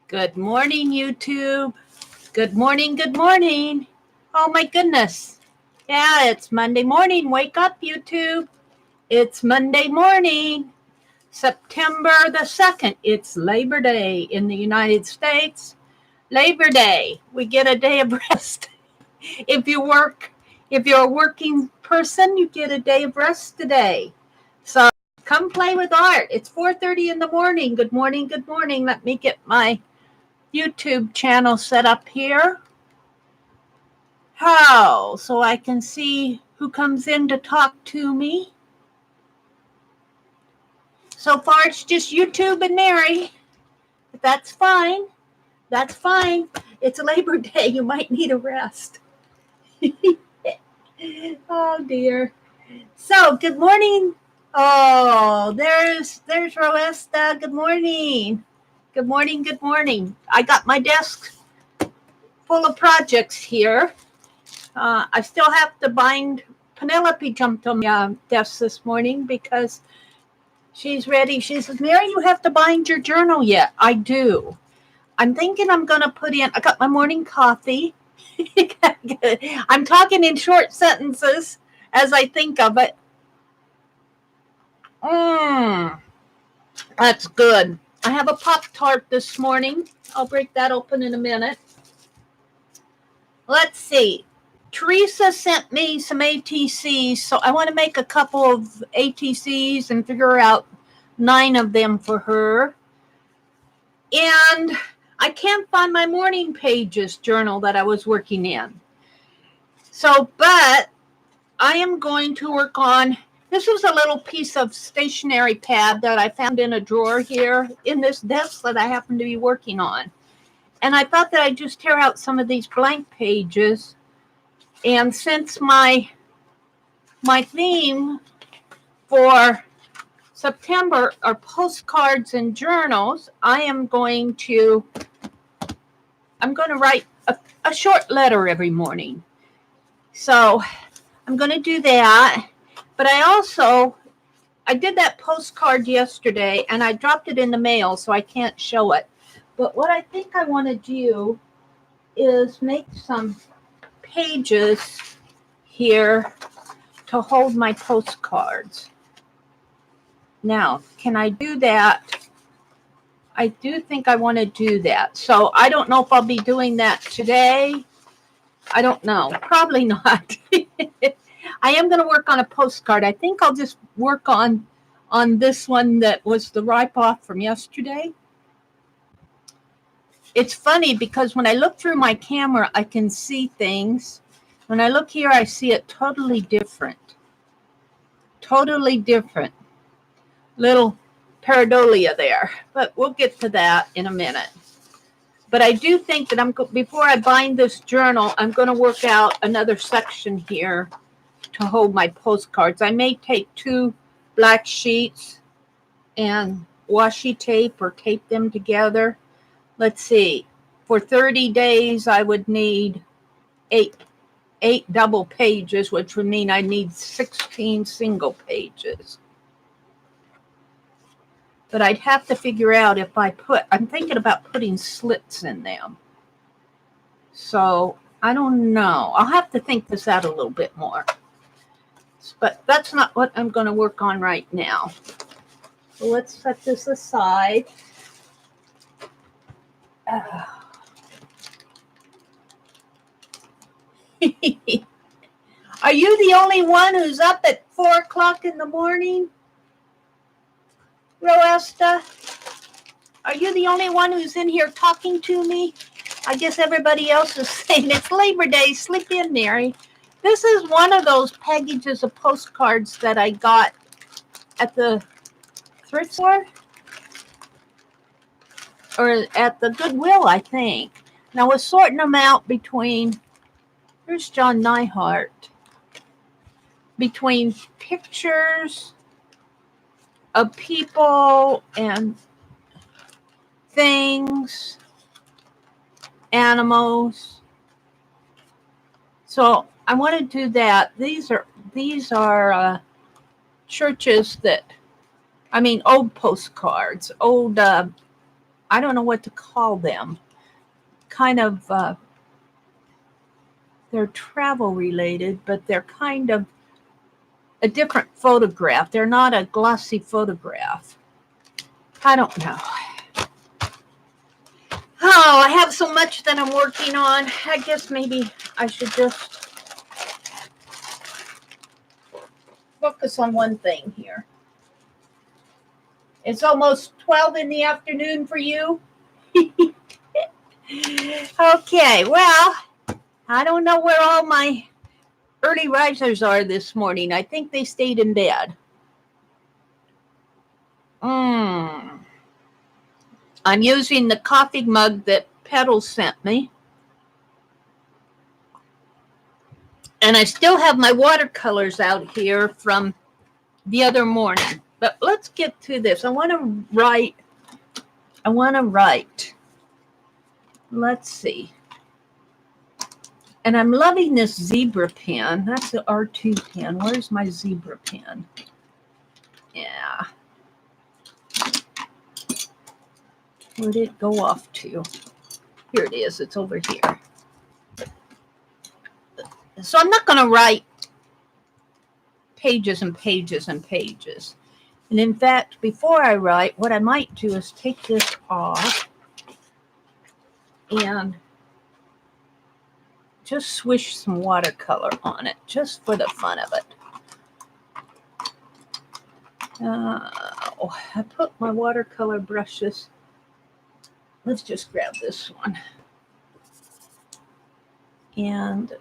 Good morning, YouTube. Good morning, good morning. Oh my goodness. Yeah, it's Monday morning. Wake up, YouTube. It's Monday morning, September the 2nd. It's Labor Day in the United States. Labor Day. We get a day of rest. If you're a working person, you get a day of rest today. So come play with art. It's 4:30 in the morning. Good morning, good morning. Let me get my YouTube channel set up here. So I can see who comes in to talk to me. So far it's just YouTube and Mary. But that's fine. That's fine. It's Labor Day. You might need a rest. Oh dear. So good morning. Oh, there's Roesta. Good morning. Good morning, good morning. I got my desk full of projects here. I still have to bind. Penelope jumped on my desk this morning because she's ready. She says, Mary, you have to bind your journal yet. I do. I'm thinking I'm going to put in, I got my morning coffee. I'm talking in short sentences as I think of it. That's good. I have a Pop-Tart this morning. I'll break that open in a minute. Let's see. Teresa sent me some ATCs, so I want to make a couple of ATCs and figure out 9 of them for her. And I can't find my morning pages journal that I was working in. But I am going to work on, this was a little piece of stationery pad that I found in a drawer here in this desk that I happen to be working on. And I thought that I'd just tear out some of these blank pages. And since my theme for September are postcards and journals, I'm going to write a short letter every morning. So I'm going to do that. But I did that postcard yesterday and I dropped it in the mail, so I can't show it. But what I think I want to do is make some pages here to hold my postcards. Now, can I do that? I do think I want to do that. So I don't know if I'll be doing that today. I don't know. Probably not. I am going to work on a postcard. I think I'll just work on this one that was the ripe-off from yesterday. It's funny because when I look through my camera, I can see things. When I look here, I see it totally different. Totally different. Little pareidolia there. But we'll get to that in a minute. But I do think that before I bind this journal, I'm going to work out another section here to hold my postcards. I may take 2 black sheets and washi tape or tape them together. Let's see. For 30 days, I would need 8 double pages, which would mean I need 16 single pages. But I'd have to figure out if I'm thinking about putting slits in them. So I don't know. I'll have to think this out a little bit more. But that's not what I'm going to work on right now. So let's set this aside. Are you the only one who's up at 4 o'clock in the morning, Roesta? Are you the only one who's in here talking to me? I guess everybody else is saying it's Labor Day. Sleep in, Mary. This is one of those packages of postcards that I got at the thrift store or at the Goodwill, I think. And I was sorting them out between, here's John Neihart, between pictures of people and things, animals. So I want to do that. These are churches old postcards, old I don't know what to call them. Kind of, they're travel related, but they're kind of a different photograph. They're not a glossy photograph. I don't know. Oh, I have so much that I'm working on. I guess maybe I should just focus on one thing here. It's almost 12 in the afternoon for you. Okay, well, I don't know where all my early risers are this morning. I think they stayed in bed. I'm using the coffee mug that Petals sent me. And I still have my watercolors out here from the other morning. But let's get to this. I want to write. Let's see. And I'm loving this zebra pen. That's the R2 pen. Where's my zebra pen? Yeah. Where did it go off to? Here it is. It's over here. So I'm not going to write pages and pages and pages. And in fact, before I write, what I might do is take this off and just swish some watercolor on it, just for the fun of it. I put my watercolor brushes. Let's just grab this one. And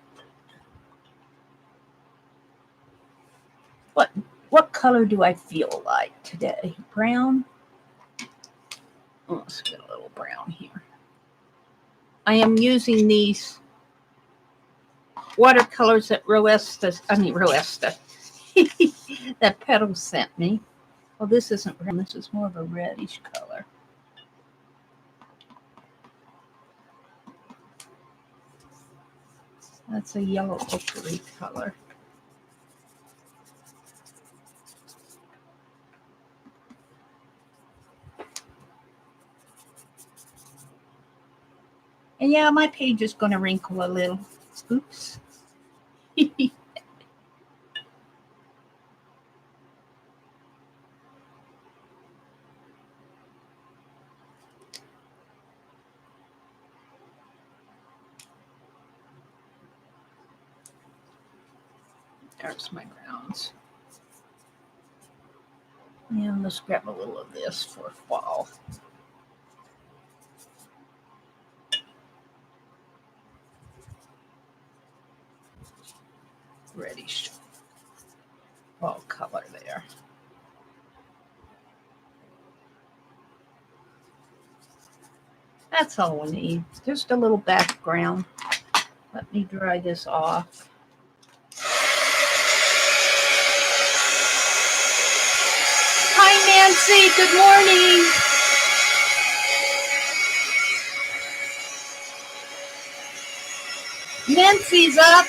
what color do I feel like today? Brown? Oh, let's get a little brown here. I am using these watercolors that that Petals sent me. Well, this isn't brown. This is more of a reddish color. That's a yellow ochre color. And yeah, my page is going to wrinkle a little. Oops. There's my grounds. And let's grab a little of this for fall. Reddish fall color there. That's all we need. Just a little background. Let me dry this off. Hi, Nancy. Good morning. Nancy's up.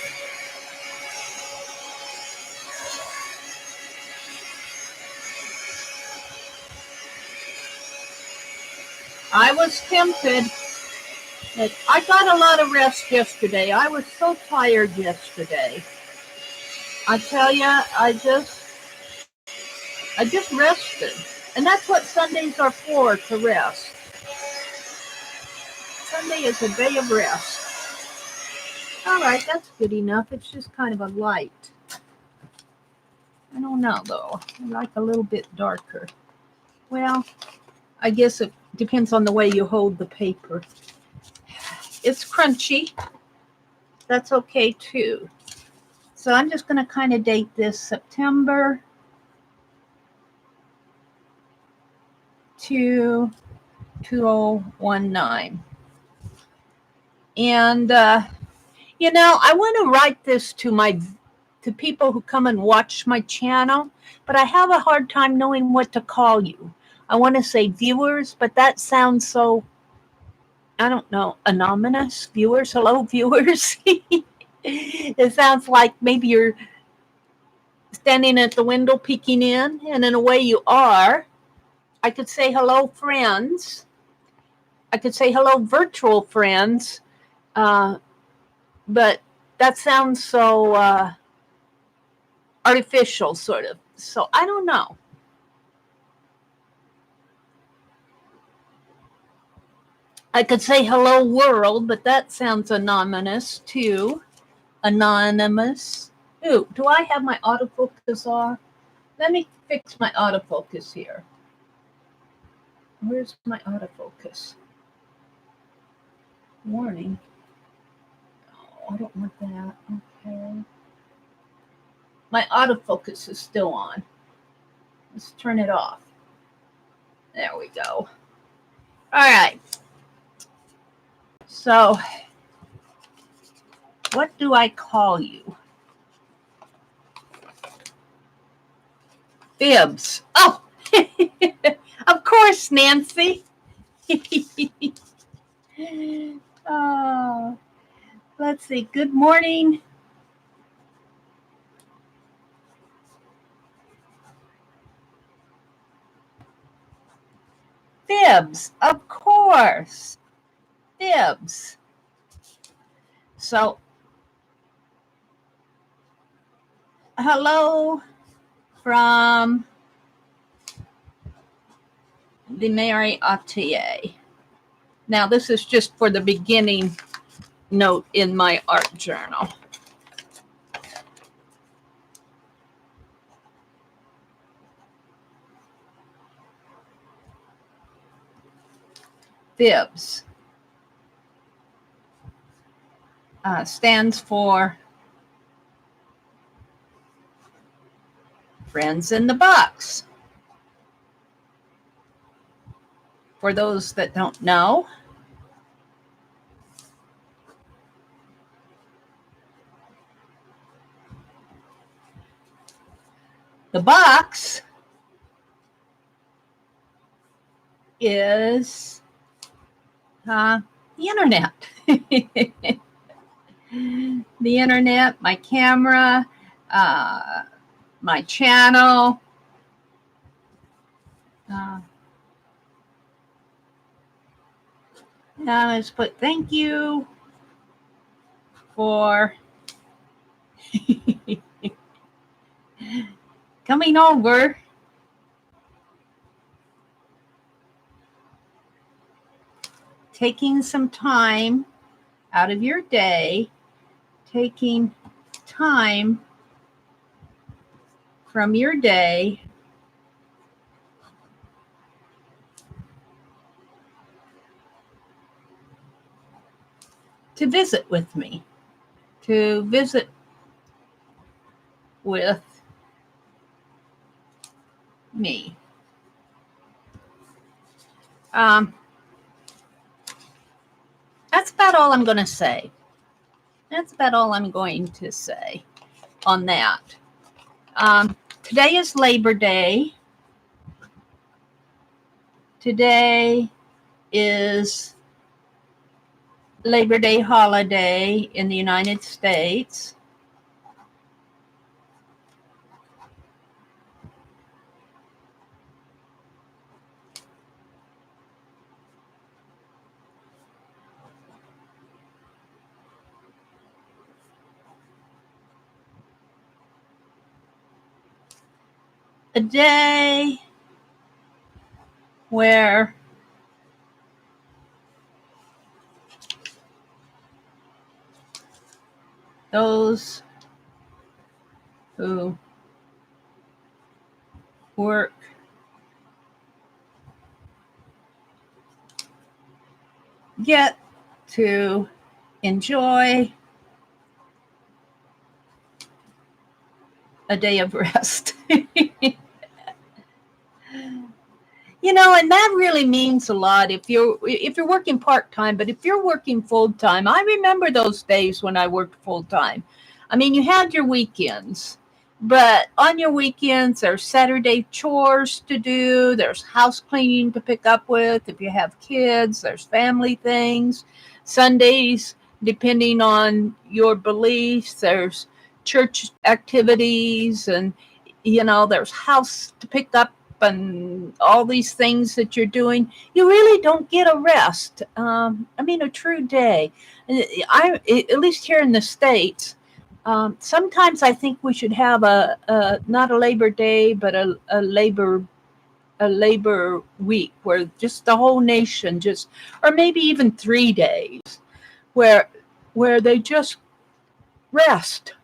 I was tempted. I got a lot of rest yesterday. I was so tired yesterday. I tell you, I just rested. And that's what Sundays are for, to rest. Sunday is a day of rest. All right, that's good enough. It's just kind of a light. I don't know, though. I like a little bit darker. Well, I guess it depends on the way you hold the paper. It's crunchy. That's okay, too. So I'm just going to kind of date this September 2019. And, I want to write this to people who come and watch my channel, but I have a hard time knowing what to call you. I want to say viewers, but that sounds so, I don't know, anonymous. Viewers, hello, viewers. It sounds like maybe you're standing at the window peeking in, and in a way you are. I could say hello, friends. I could say hello, virtual friends, but that sounds so artificial, sort of. So I don't know. I could say hello, world, but that sounds anonymous too. Anonymous. Ooh, do I have my autofocus off? Let me fix my autofocus here. Where's my autofocus? Warning. Oh, I don't want that. Okay. My autofocus is still on. Let's turn it off. There we go. All right. So, what do I call you? Fibs. Oh, of course, Nancy. Oh, let's see. Good morning. Fibs, of course. Fibs. So, hello from the.meri.atelier. Now, this is just for the beginning note in my art journal. Fibs stands for Friends in the Box. For those that don't know, the box is the internet. The internet, my camera, my channel. Let's put thank you for coming over. Taking some time out of your day, taking time from your day to visit with me, to visit with me. That's about all I'm going to say. That's about all I'm going to say on that. Today is Labor Day. Today is Labor Day holiday in the United States. A day where those who work get to enjoy a day of rest. You know, and that really means a lot if you're working part-time, but if you're working full-time, I remember those days when I worked full-time. I mean, you had your weekends, but on your weekends, there's Saturday chores to do, there's house cleaning to pick up with. If you have kids, there's family things. Sundays, depending on your beliefs, there's church activities, and, you know, there's house to pick up and all these things that you're doing, you really don't get a rest. I mean, a true day. At least here in the States, sometimes I think we should have a not a Labor Day, but a labor week where just the whole nation just, or maybe even 3 days, where they just rest.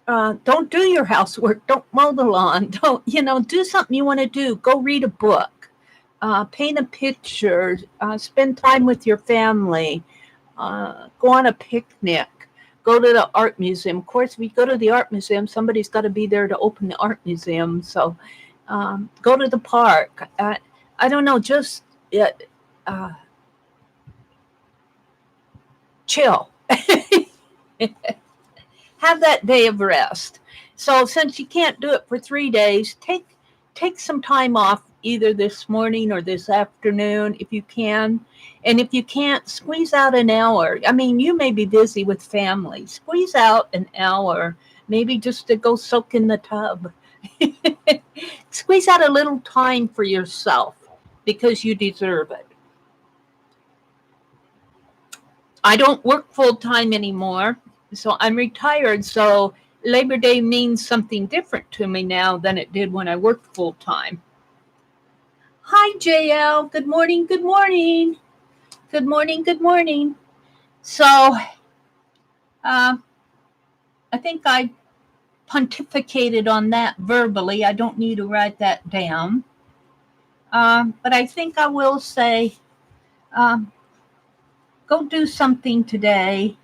Don't do your housework. Don't mow the lawn. Don't, do something you want to do. Go read a book. Paint a picture. Spend time with your family. Go on a picnic. Go to the art museum. Of course, if we go to the art museum, somebody's got to be there to open the art museum. So go to the park. I don't know, just chill. Have that day of rest. So since you can't do it for 3 days, take some time off either this morning or this afternoon if you can. And if you can't, squeeze out an hour. I mean, you may be busy with family. Squeeze out an hour, maybe just to go soak in the tub. Squeeze out a little time for yourself because you deserve it. I don't work full time anymore, so I'm retired. So Labor Day means something different to me now than it did when I worked full time. Hi, JL. Good morning. Good morning. Good morning. Good morning. So I think I pontificated on that verbally. I don't need to write that down. But I think I will say, go do something today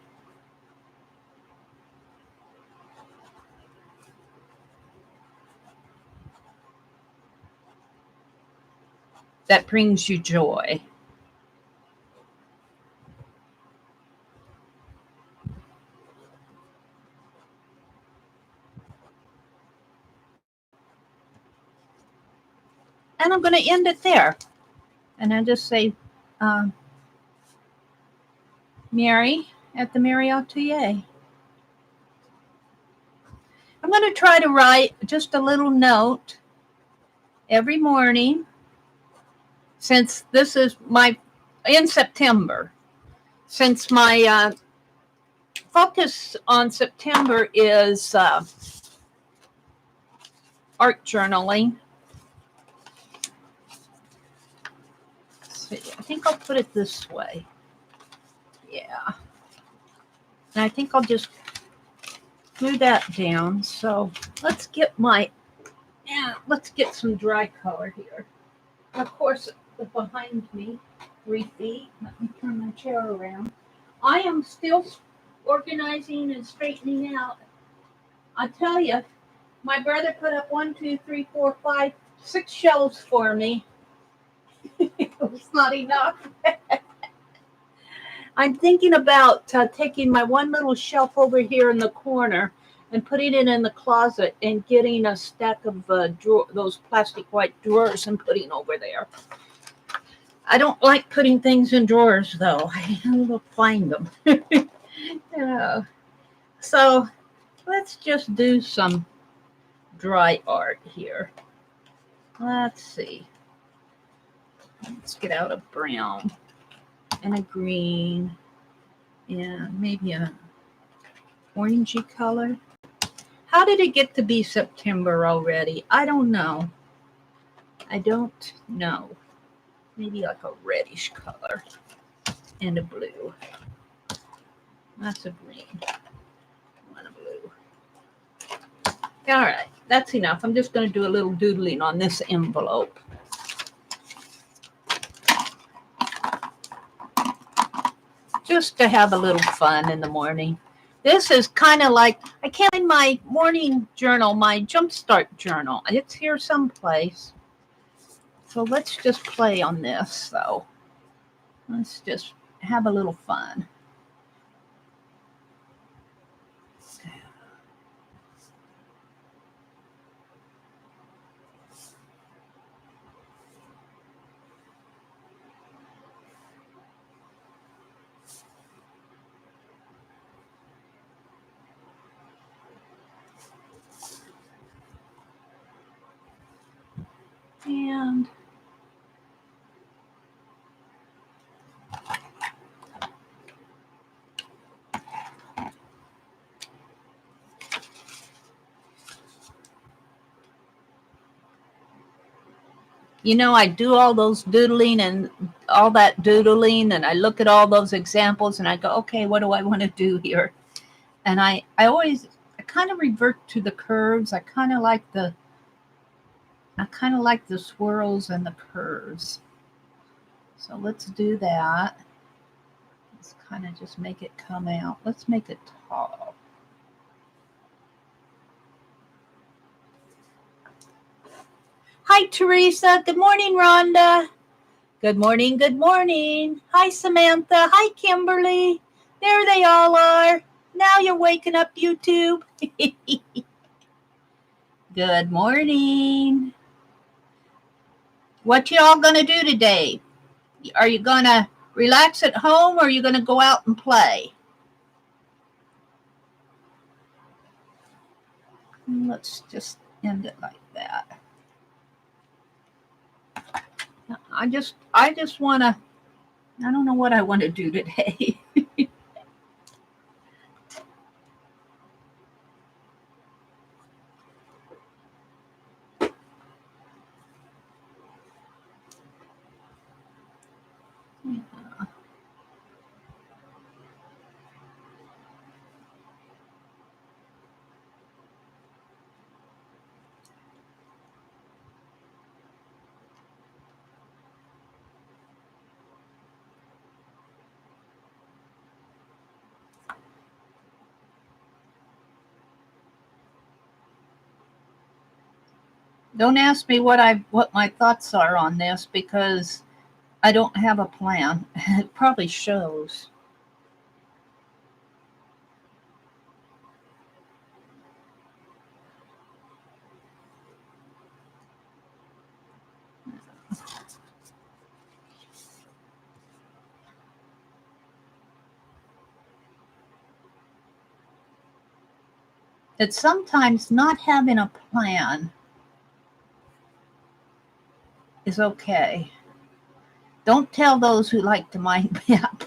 that brings you joy. And I'm going to end it there. And I just say, Mary at the.meri.atelier. I'm going to try to write just a little note every morning since this is in September. Since my focus on September is art journaling. Let's see, I think I'll put it this way. Yeah. And I think I'll just glue that down. So let's get some dry color here. Of course, behind me, 3 feet. Let me turn my chair around. I am still organizing and straightening out. I tell you, my brother put up 1, 2, 3, 4, 5, 6 shelves for me. It was not enough. I'm thinking about taking my one little shelf over here in the corner and putting it in the closet and getting a stack of those plastic white drawers and putting over there. I don't like putting things in drawers, though. I will find them. So let's just do some dry art here. Let's see. Let's get out a brown and a green and maybe a orangey color. How did it get to be September already? I don't know. Maybe like a reddish color and a blue. That's a green and a blue. All right, that's enough. I'm just going to do a little doodling on this envelope. Just to have a little fun in the morning. This is kind of like, I can't find my morning journal, my jumpstart journal. It's here someplace. So let's just play on this, though. Let's just have a little fun. And you know, I do all those doodling and all that doodling, and I look at all those examples and I go, okay, what do I want to do here? And I kind of revert to the curves. I kind of like the swirls and the curves. So let's do that. Let's kind of just make it come out. Let's make it tall. Hi, Teresa. Good morning, Rhonda. Good morning. Good morning. Hi, Samantha. Hi, Kimberly. There they all are. Now you're waking up, YouTube. Good morning. What y'all gonna do today? Are you gonna relax at home or are you gonna go out and play? Let's just end it like that. I just wanna, I don't know what I want to do today. Don't ask me what my thoughts are on this because I don't have a plan. It probably shows. That sometimes not having a plan is okay. Don't tell those who like to mind map.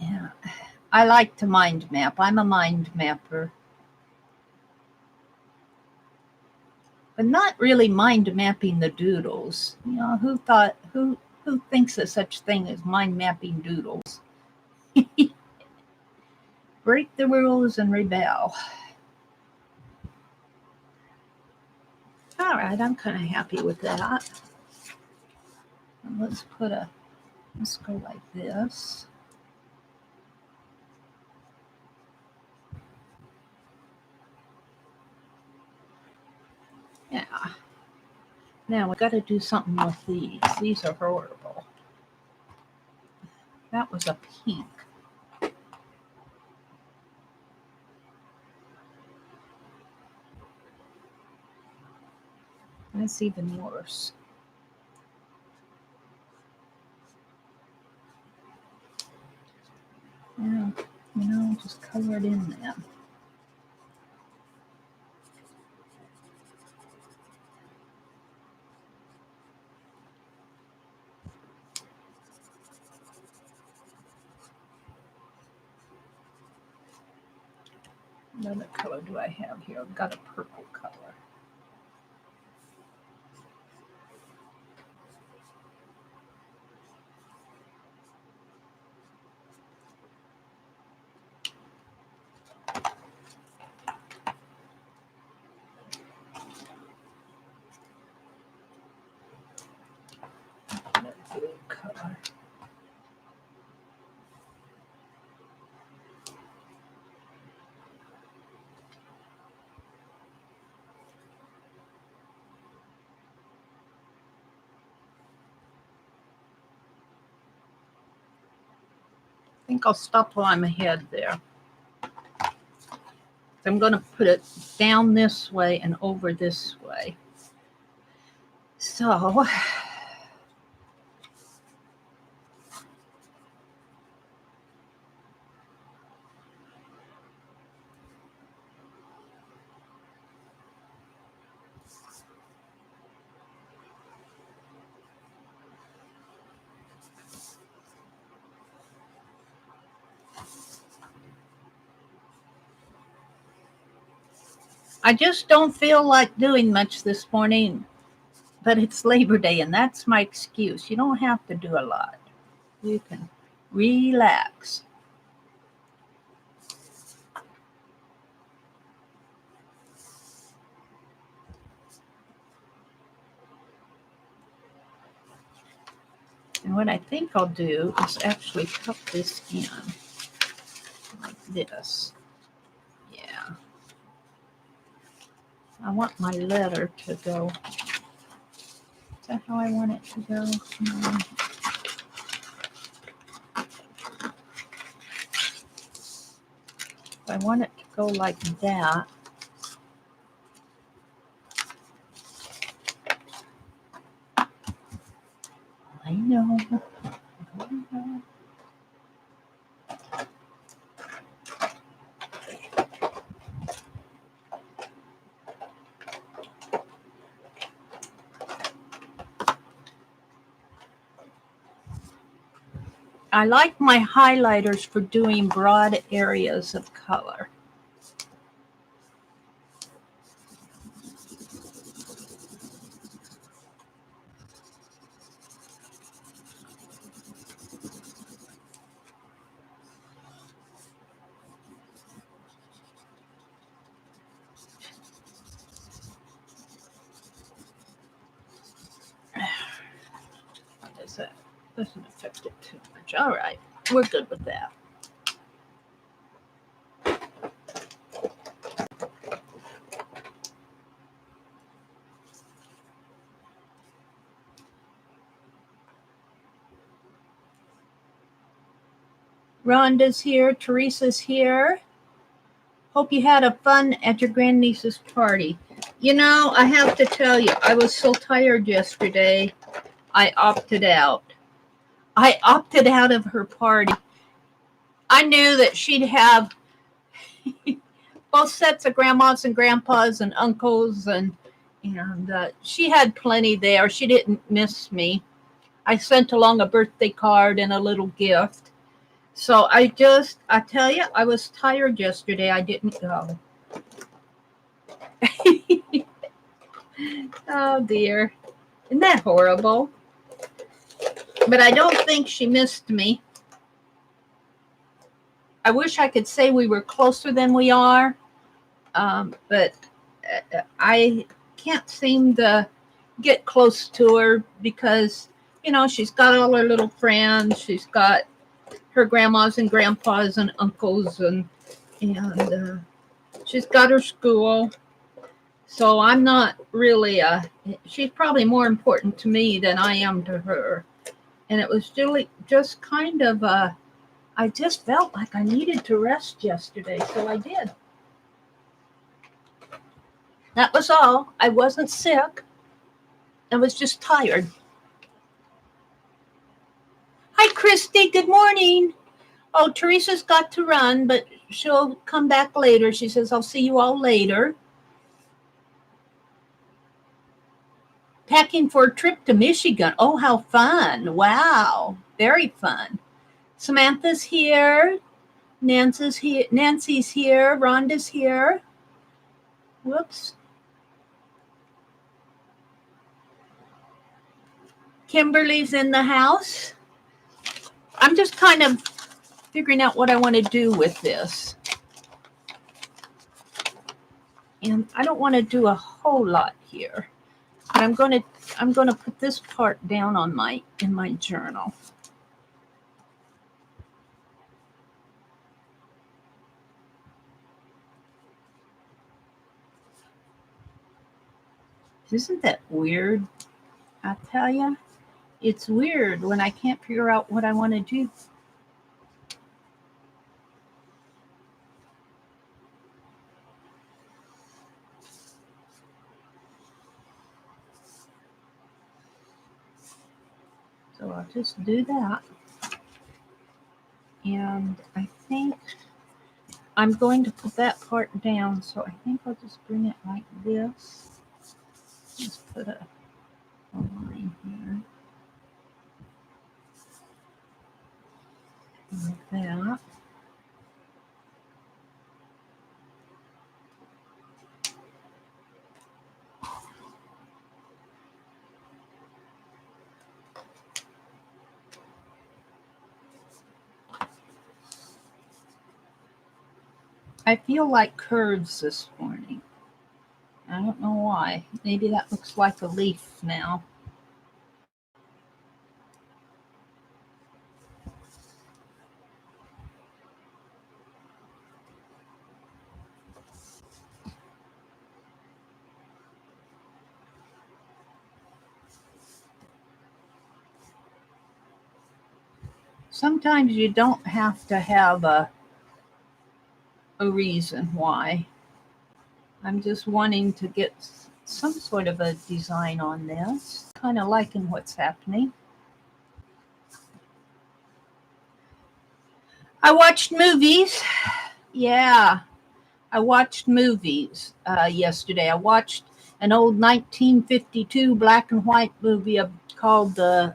Yeah, I like to mind map. I'm a mind mapper. But not really mind mapping the doodles. You know, who thinks of such thing as mind mapping doodles? Break the rules and rebel. All right, I'm kind of happy with that. And let's go like this. Yeah. Now we got to do something with these. These are horrible. That was a pink. That's even worse. Yeah, you know, just color it in there. What other color do I have here? I've got a purple color. Blue color. I think I'll stop while I'm ahead there. I'm going to put it down this way and over this way. So I just don't feel like doing much this morning, but it's Labor Day, and that's my excuse. You don't have to do a lot. You can relax. And what I think I'll do is actually tuck this in like this. Yeah. I want my letter to go. Is that how I want it to go? If I want it to go like that. I know. I like my highlighters for doing broad areas of color. That doesn't affect it too much. All right, we're good with that. Rhonda's here. Teresa's here. Hope you had a fun at your grandniece's party. You know, I have to tell you, I was so tired yesterday, I opted out. I opted out of her party. I knew that she'd have both sets of grandmas and grandpas and uncles, and she had plenty there. She didn't miss me. I sent along a birthday card and a little gift. So I tell you, I was tired yesterday. I didn't go. Oh dear. Isn't that horrible? But I don't think she missed me. I wish I could say we were closer than we are, but I can't seem to get close to her because, she's got all her little friends. She's got her grandmas and grandpas and uncles, and she's got her school. So I'm not really she's probably more important to me than I am to her. And it was really just kind of, I just felt like I needed to rest yesterday, so I did. That was all. I wasn't sick. I was just tired. Hi, Christy. Good morning. Oh, Teresa's got to run, but she'll come back later. She says, I'll see you all later. Packing for a trip to Michigan. Oh, how fun. Wow. Very fun. Samantha's here. Nancy's here. Rhonda's here. Whoops. Kimberly's in the house. I'm just kind of figuring out what I want to do with this. And I don't want to do a whole lot here. But I'm going to put this part down on in my journal. Isn't that weird? I tell you, it's weird when I can't figure out what I want to do. So I'll just do that. And I think I'm going to put that part down. So I think I'll just bring it like this. Just put a line here. Like that. I feel like curves this morning. I don't know why. Maybe that looks like a leaf now. Sometimes you don't have to have a reason why. I'm just wanting to get some sort of a design on this. Kind of liking what's happening. I watched movies. Yeah, I watched movies yesterday. I watched an old 1952 black and white movie called The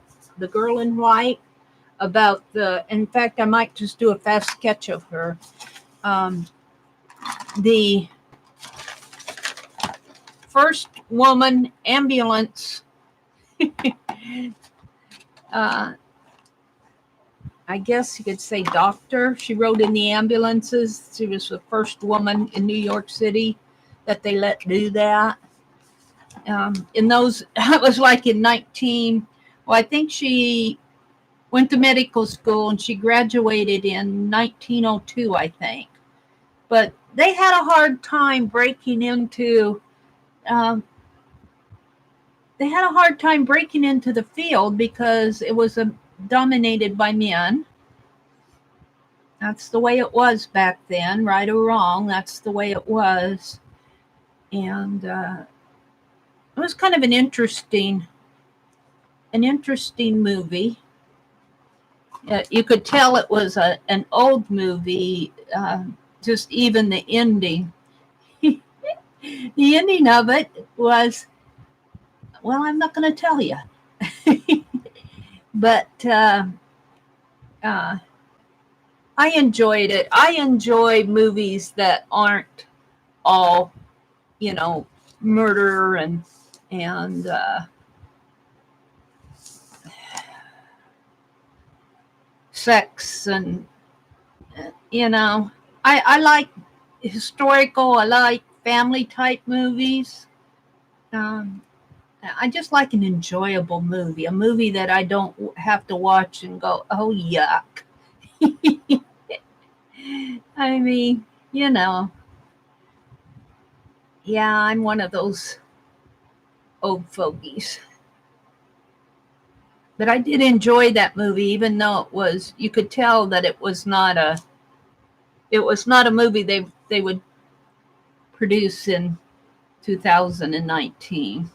Girl in White. About in fact, I might just do a fast sketch of her. The first woman ambulance, I guess you could say doctor. She rode in the ambulances. She was the first woman in New York City that they let do that. In those, that was like in I think she went to medical school and she graduated in 1902, I think. But they had a hard time breaking into the field because it was dominated by men. That's the way it was back then, right or wrong. That's the way it was. And it was kind of an interesting movie. You could tell it was an old movie, just even the ending. The ending of it was, well, I'm not going to tell you. But I enjoyed it. I enjoy movies that aren't all, murder and sex and I like historical. I like family type movies. I just like an enjoyable movie, a movie that I don't have to watch and go, oh yuck. I mean, yeah, I'm one of those old fogies. But I did enjoy that movie, even though you could tell that it was not a movie they would produce in 2019.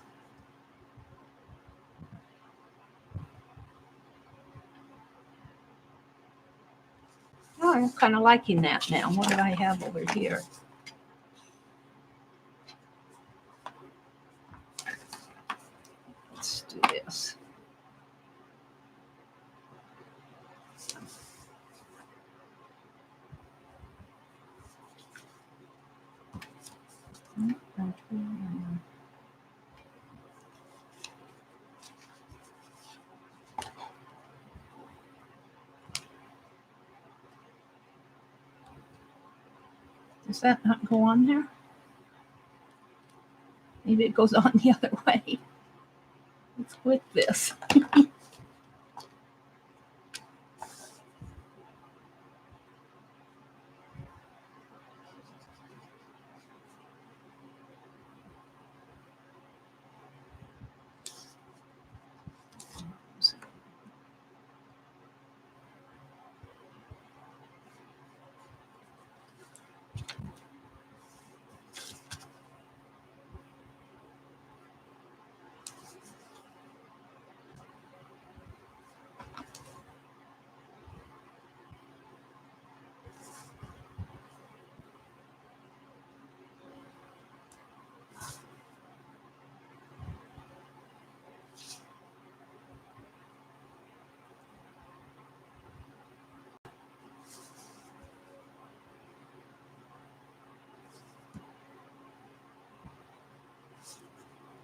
Oh, I'm kind of liking that now. What do I have over here? Let's do this. Does that not go on there? Maybe it goes on the other way. Let's quit this.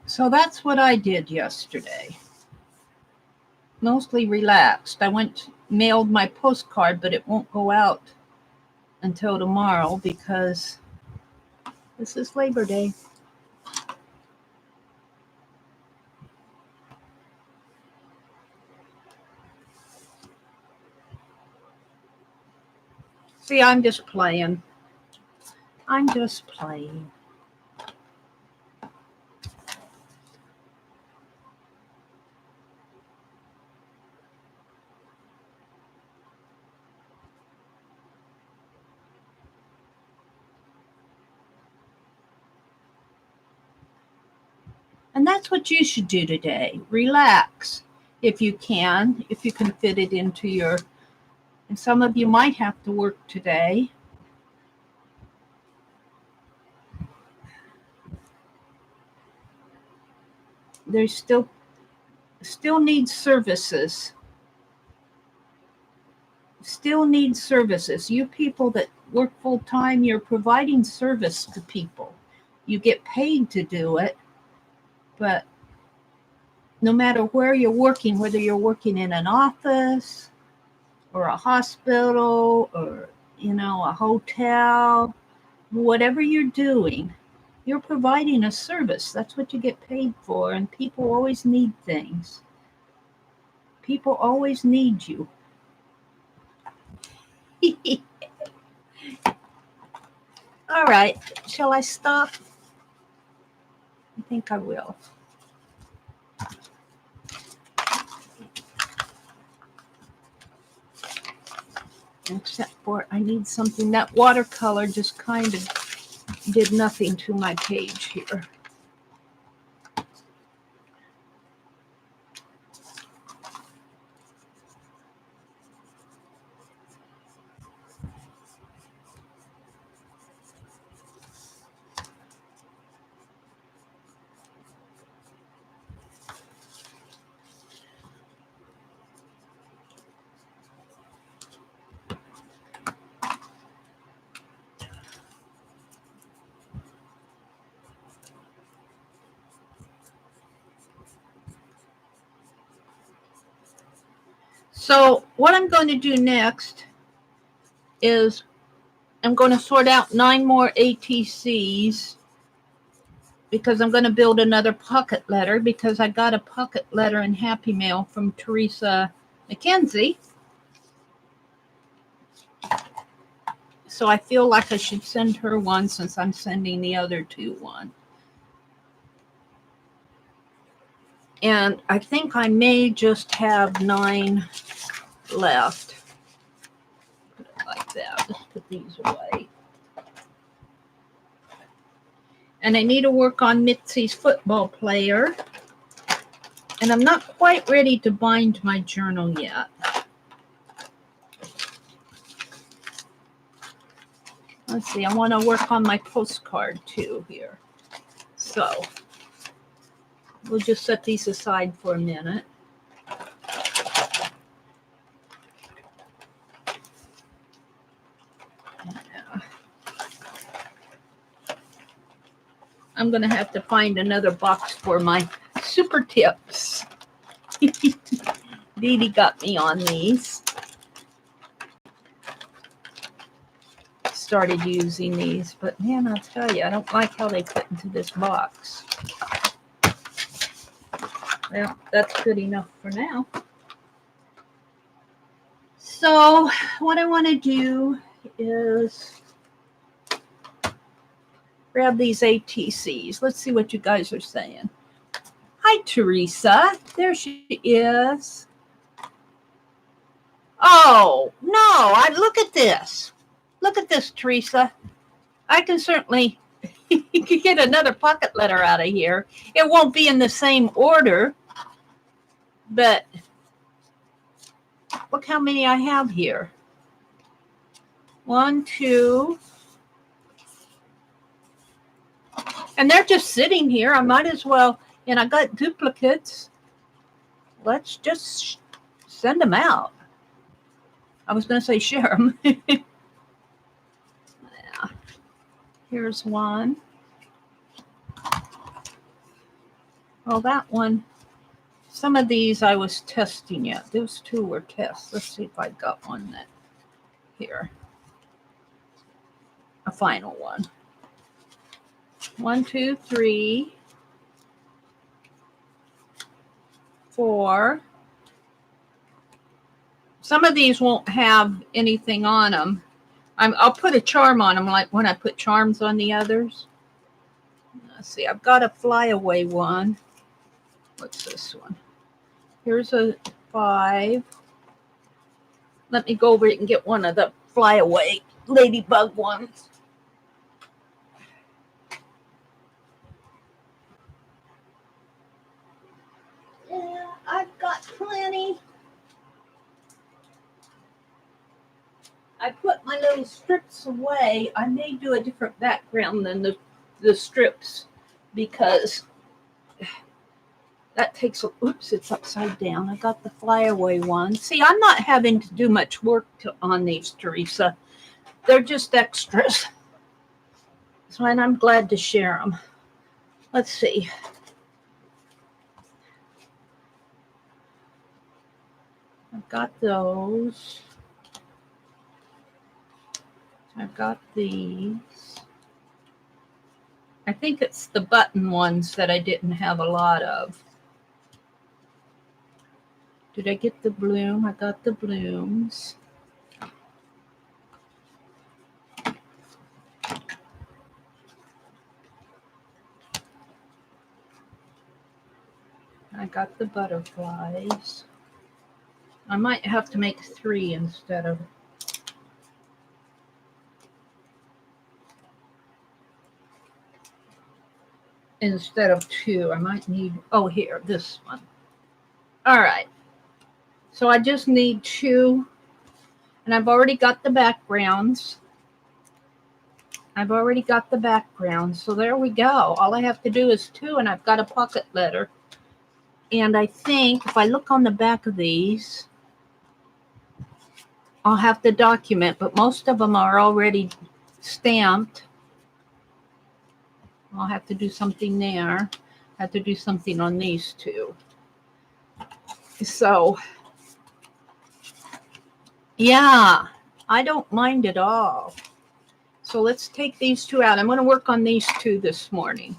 So that's what I did yesterday. Mostly relaxed. I mailed my postcard, but it won't go out until tomorrow because this is Labor Day. See, I'm just playing. I'm just playing. And that's what you should do today. Relax if you can fit it into your, and some of you might have to work today. There's still needs services. Still needs services. You people that work full time, you're providing service to people. You get paid to do it, but no matter where you're working, whether you're working in an office or a hospital or, a hotel, whatever you're doing, you're providing a service. That's what you get paid for. And people always need things. People always need you. All right. Shall I stop? I think I will. Except for I need something. That watercolor just kind of did nothing to my page here. So what I'm going to do next is I'm going to sort out 9 more ATCs because I'm going to build another pocket letter because I got a pocket letter in Happy Mail from Teresa McKenzie. So I feel like I should send her one since I'm sending the other 2 one. And I think I may just have 9 left. Put it like that. Let's put these away. And I need to work on Mitzi's football player. And I'm not quite ready to bind my journal yet. Let's see, I want to work on my postcard too here. So we'll just set these aside for a minute. I'm going to have to find another box for my super tips. Dee Dee got me on these. Started using these, but man, I'll tell you, I don't like how they fit into this box. Well, that's good enough for now. So what I want to do is grab these ATCs. Let's see what you guys are saying. Hi, Teresa. There she is. Oh, no, look at this. Look at this, Teresa. I can certainly get another pocket letter out of here. It won't be in the same order, but look how many I have here. 1, 2. And they're just sitting here. I might as well, and I got duplicates. Let's just send them out. I was going to say share them. Yeah. Here's one. Well, that one, some of these I was testing yet. Those 2 were tests. Let's see if I got one that here. a final one. 1, 2, 3, 4. Some of these won't have anything on them. I'll put a charm on them, like when I put charms on the others. Let's see, I've got a flyaway one. What's this one? Here's a 5. Let me go over it and get one of the flyaway ladybug ones. Yeah, I've got plenty. I put my little strips away. I may do a different background than the strips because that takes a, oops, it's upside down. I got the flyaway one. See, I'm not having to do much work on these, Teresa. They're just extras. So, and I'm glad to share them. Let's see. I've got those. I've got these. I think it's the button ones that I didn't have a lot of. Did I get the bloom? I got the blooms. I got the butterflies. I might have to make 3 instead of instead of 2. I might need, oh, here, this one. All right. So I just need 2, and I've already got the backgrounds. So there we go. All I have to do is 2, and I've got a pocket letter. And I think if I look on the back of these, I'll have to document, but most of them are already stamped. I'll have to do something there. I have to do something on these 2. So, yeah, I don't mind at all. So let's take these 2 out. I'm going to work on these 2 this morning.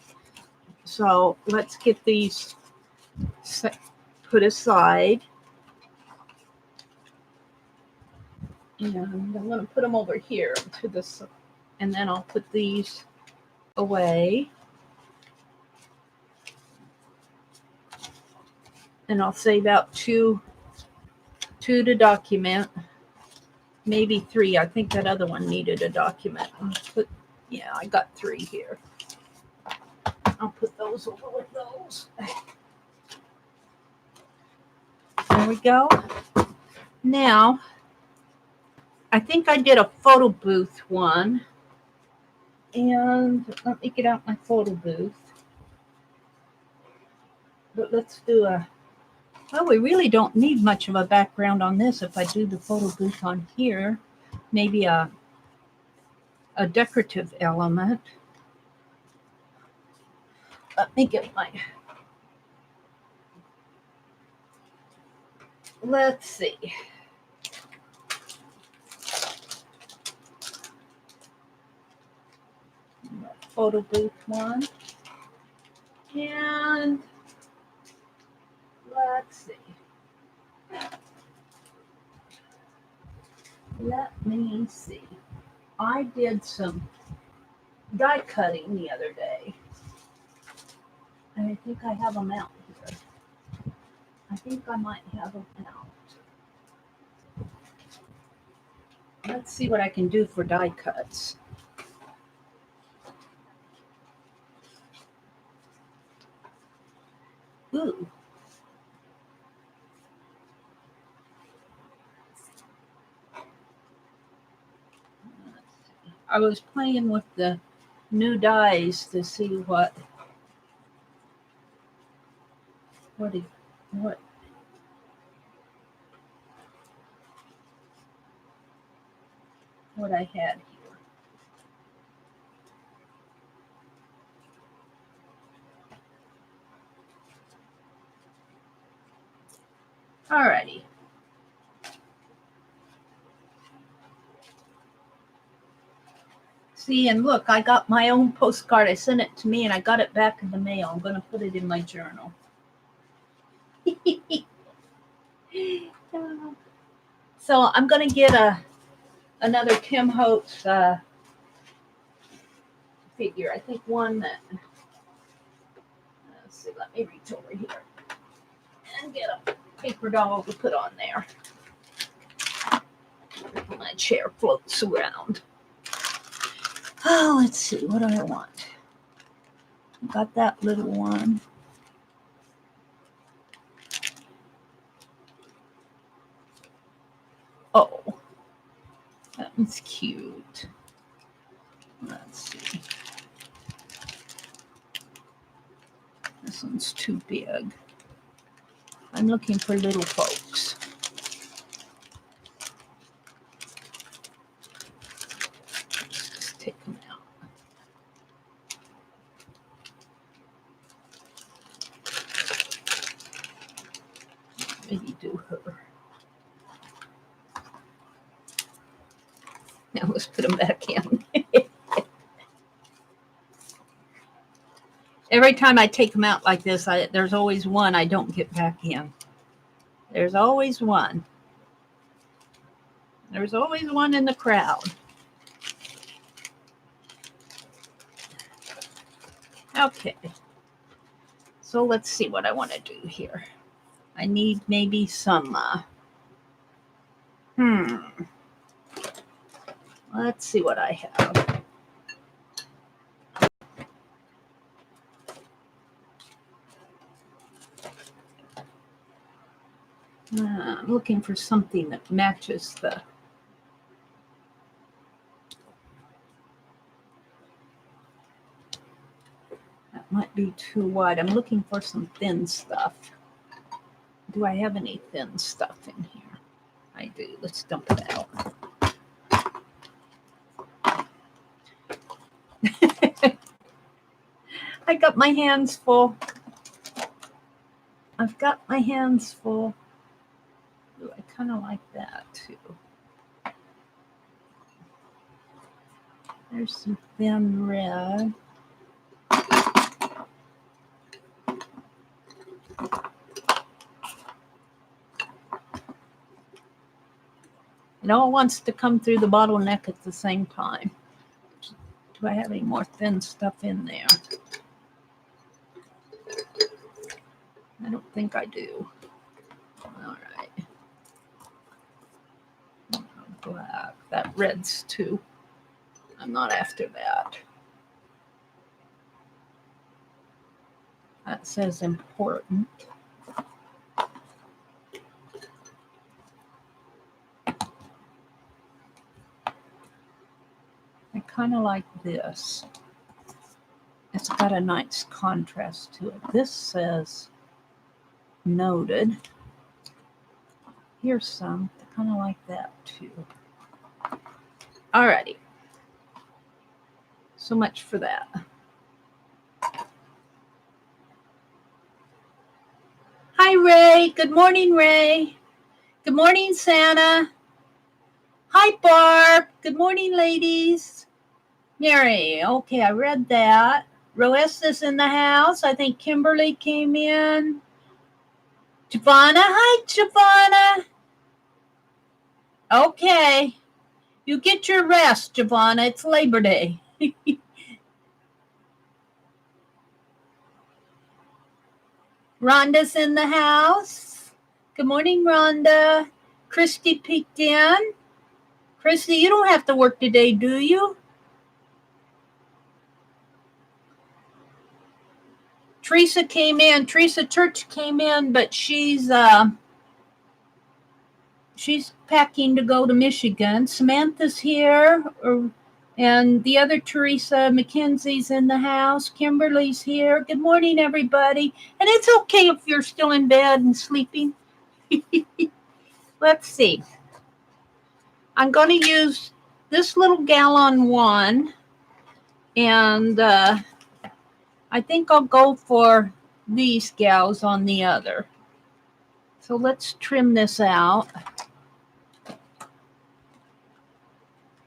So let's get these put aside. And I'm going to put them over here to this, and then I'll put these away. And I'll save out 2 to document. Maybe 3. I think that other one needed a document. Yeah, I got 3 here. I'll put those over with those. There we go. Now, I think I did a photo booth one. And let me get out my photo booth. But let's do well, we really don't need much of a background on this. If I do the photo booth on here, maybe a decorative element. Let me get my, let's see. Photo booth one. And let's see. Let me see. I did some die cutting the other day. And I think I have them out here. I think I might have them out. Let's see what I can do for die cuts. Ooh. I was playing with the new dies to see what I had here. Alrighty. See, and look, I got my own postcard. I sent it to me and I got it back in the mail. I'm going to put it in my journal. So I'm going to get another Tim Holtz figure. I think one that, let's see, let me reach over here and get a paper doll to put on there. My chair floats around. Oh, let's see, what do I want? Got that little one. Oh, that one's cute. Let's see. This one's too big. I'm looking for little folks. Let's just take them out. Maybe do her. Now let's put them back in. Every time I take them out like this, there's always one I don't get back in. There's always one. There's always one in the crowd. Okay. So let's see what I want to do here. I need maybe some, let's see what I have. I'm looking for something that matches the... That might be too wide. I'm looking for some thin stuff. Do I have any thin stuff in here? I do. Let's dump it out. I got my hands full. I've got my hands full. Ooh, I kind of like that too. There's some thin red. It all wants to come through the bottleneck at the same time. Do I have any more thin stuff in there? I don't think I do. All right. Black. That red's too. I'm not after that. That says important. I kind of like this. It's got a nice contrast to it. This says noted. Here's some. I kind of like that too. Alrighty. So much for that. Hi, Ray. Good morning, Ray. Good morning, Santa. Hi, Barb. Good morning, ladies. Mary. Okay, I read that. Roessa's in the house. I think Kimberly came in. Giovanna. Hi, Giovanna. Okay. You get your rest, Giovanna. It's Labor Day. Rhonda's in the house. Good morning, Rhonda. Christy peeked in. Christy, you don't have to work today, do you? Teresa came in. Teresa Church came in, but she's packing to go to Michigan. Samantha's here, and the other Teresa McKenzie's in the house. Kimberly's here. Good morning, everybody. And it's okay if you're still in bed and sleeping. Let's see. I'm going to use this little gal on one, and I think I'll go for these gals on the other. So let's trim this out.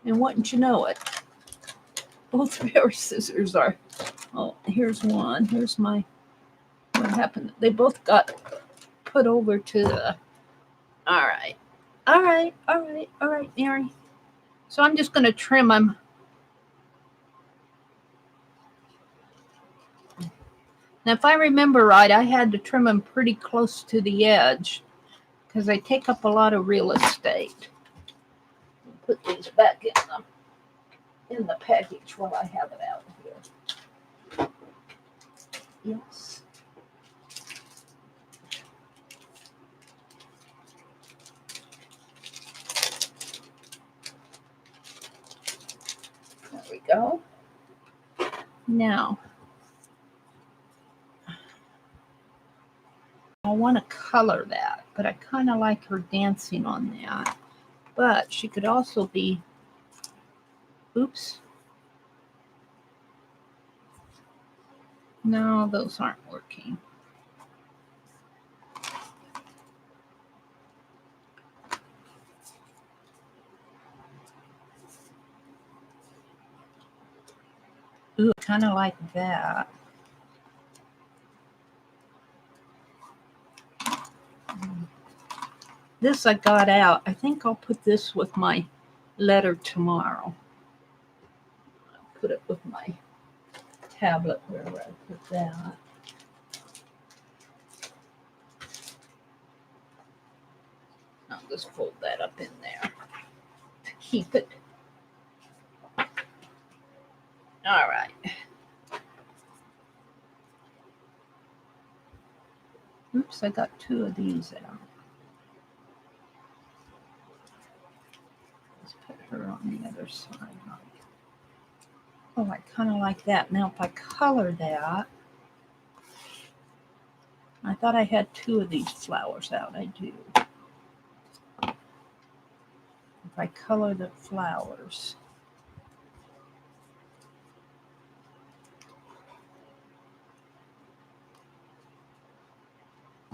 And wouldn't you know it, Both pair of scissors are, oh, here's one. Here's my, what happened? They both got put over to the, all right. All right, Mary. So I'm just going to trim them. Now, if I remember right, I had to trim them pretty close to the edge because they take up a lot of real estate. Put these back in the package while I have it out here. Yes. There we go. Now, I want to color that, but I kind of like her dancing on that. But she could also be, oops. No, those aren't working. Ooh, kind of like that. This I got out. I think I'll put this with my letter tomorrow. I'll put it with my tablet wherever I put that. I'll just fold that up in there to keep it. All right. Oops, I got two of these out. Let's put her on the other side. Oh, I kind of like that. Now, if I color that, I thought I had two of these flowers out. I do. If I color the flowers.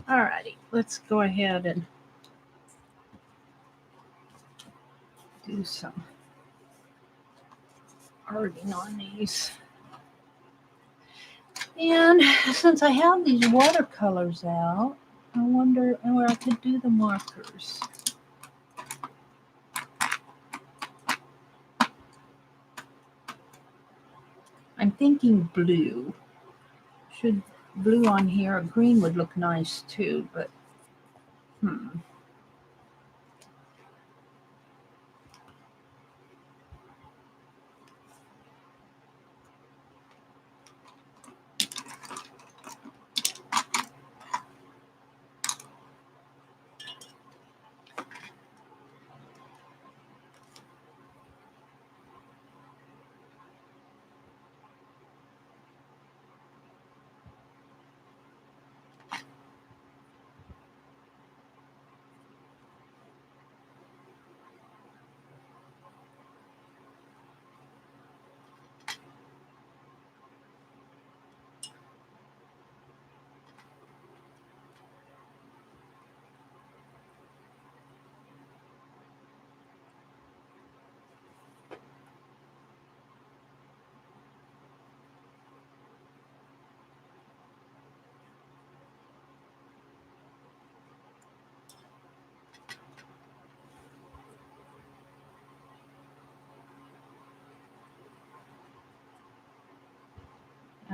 All righty, let's go ahead and do some arting on these. And since I have these watercolors out, I wonder where I could do the markers. I'm thinking blue. Should blue on here, green would look nice too, but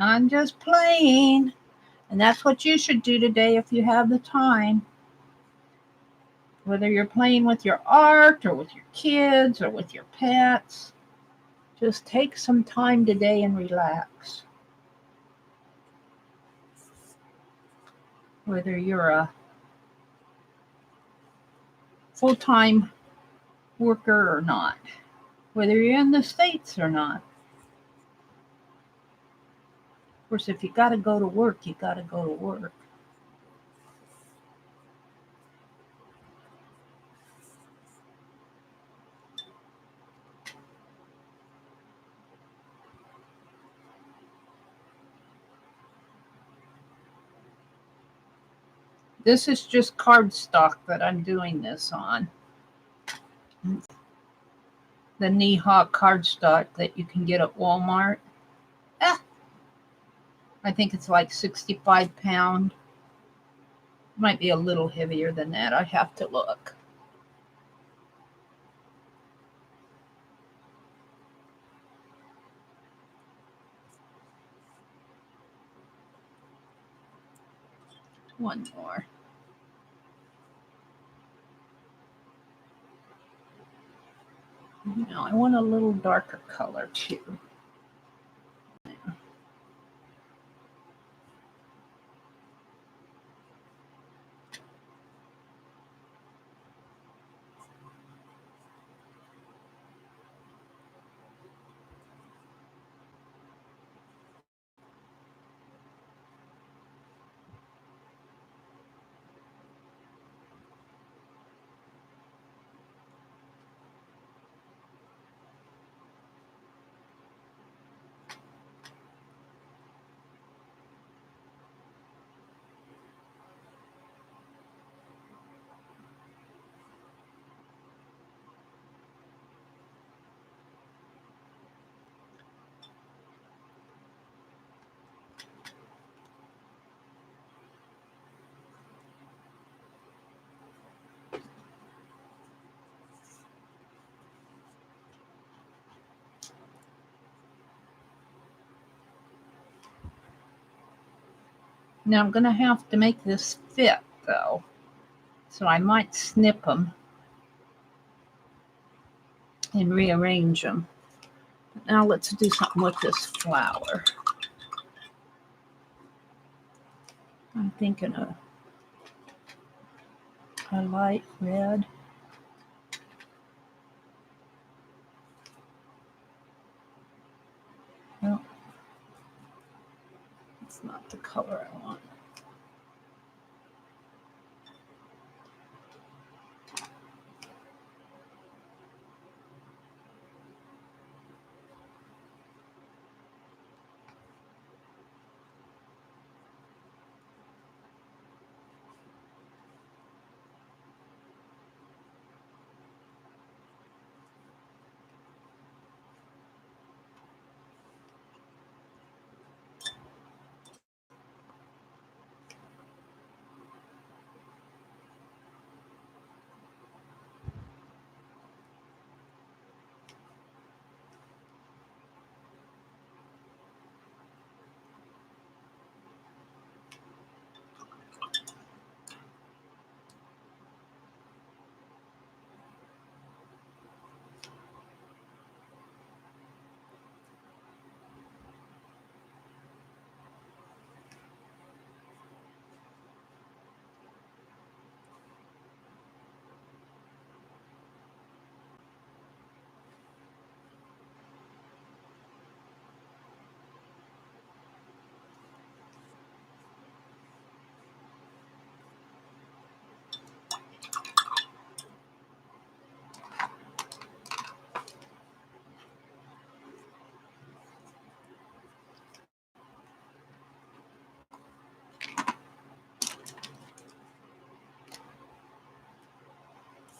I'm just playing. And that's what you should do today if you have the time. Whether you're playing with your art or with your kids or with your pets, just take some time today and relax. Whether you're a full-time worker or not, whether you're in the States or not. Of course, if you got to go to work, you got to go to work. This is just cardstock that I'm doing this on. the knee-high cardstock that you can get at Walmart. I think it's like 65 pound. Might be a little heavier than that. I have to look. One more. No, I want a little darker color too. Now I'm going to have to make this fit though. So I might snip them and rearrange them. But now let's do something with this flower. I'm thinking of a light red. No, it's not the color I want.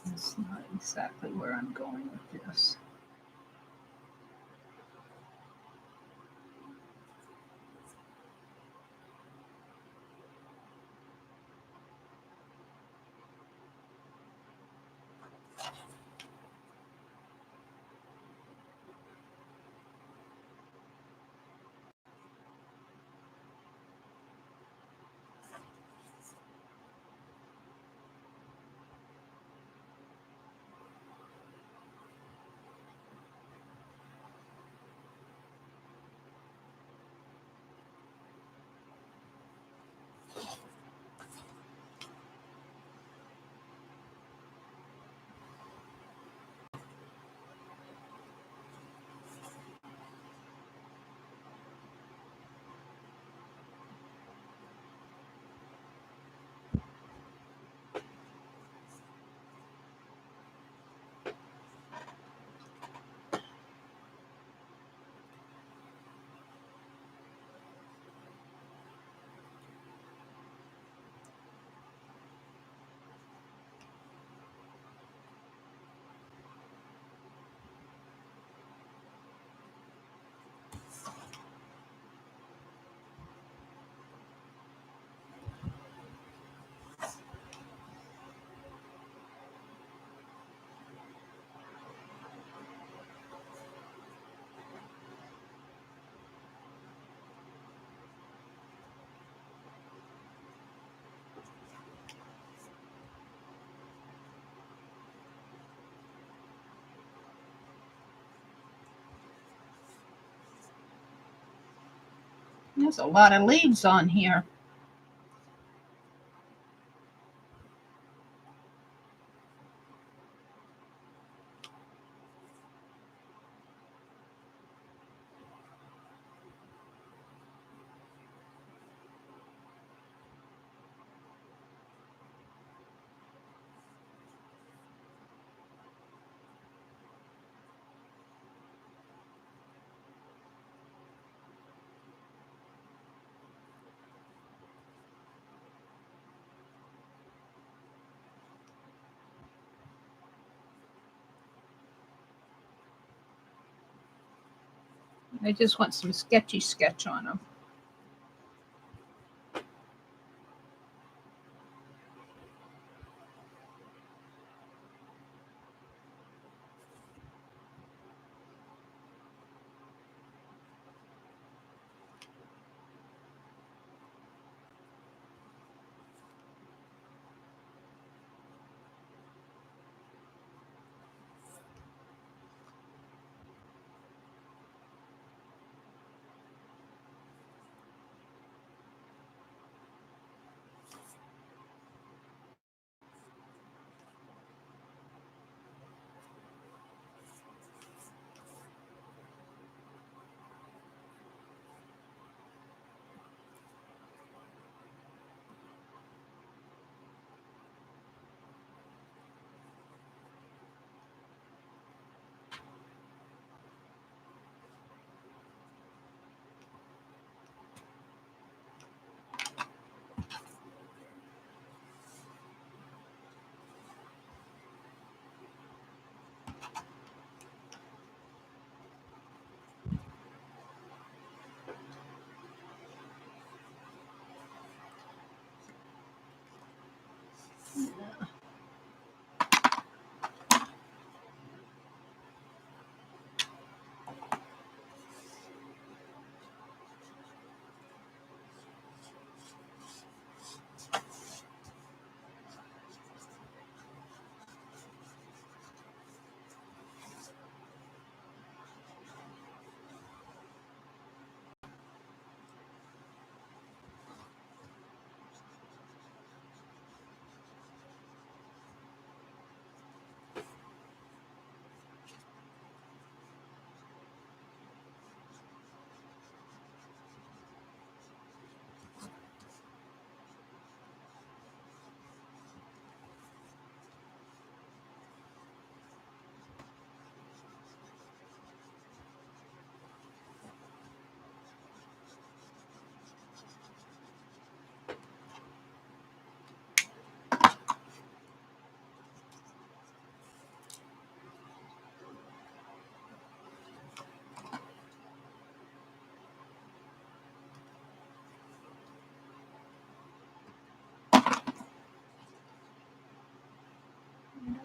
That's not exactly where I'm going with this. There's a lot of leaves on here. I just want some sketchy sketch on them.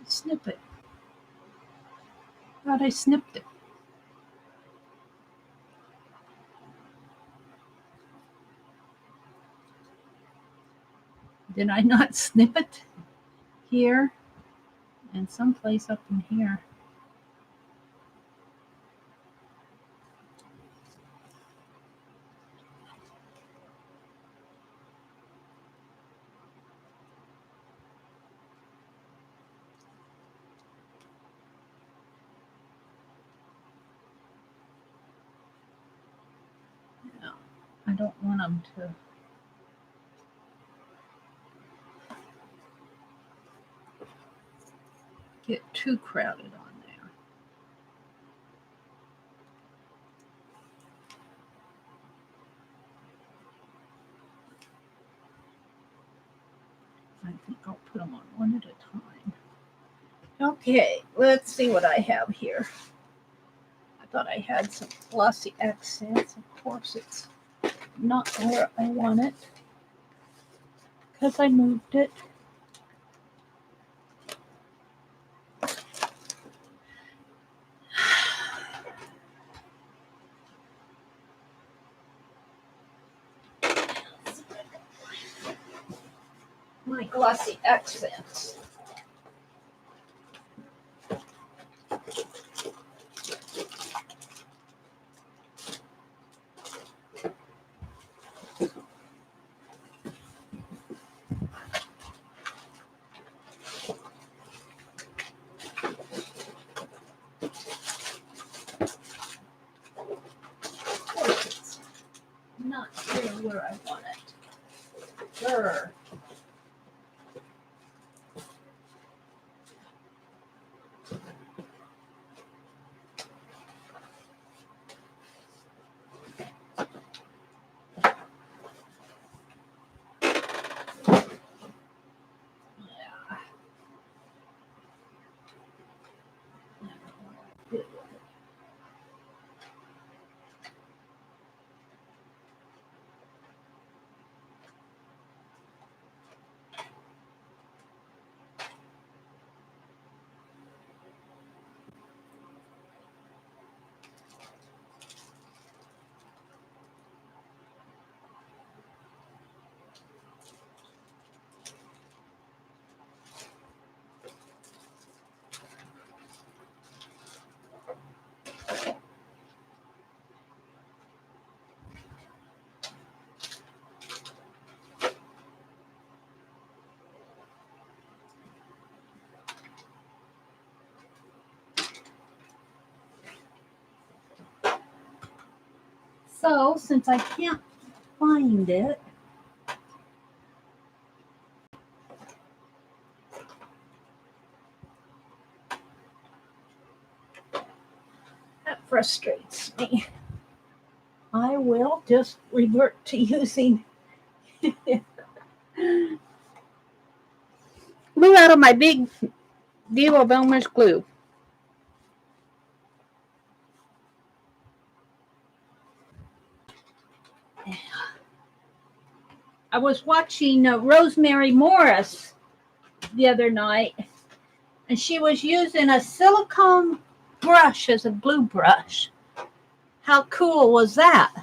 Snip it. Thought I snipped it. Did I not snip it? Here and someplace up in here. No, I don't want them to get too crowded on there. I think I'll put them on one at a time. Okay, let's see what I have here. I thought I had some glossy accents. Of course, it's not where I want it because I moved it. My glossy accents. So, since I can't find it, that frustrates me. I will just revert to using glue out of my big deal of Elmer's glue. I was watching Rosemary Morris the other night, and she was using a silicone brush as a glue brush. How cool was that?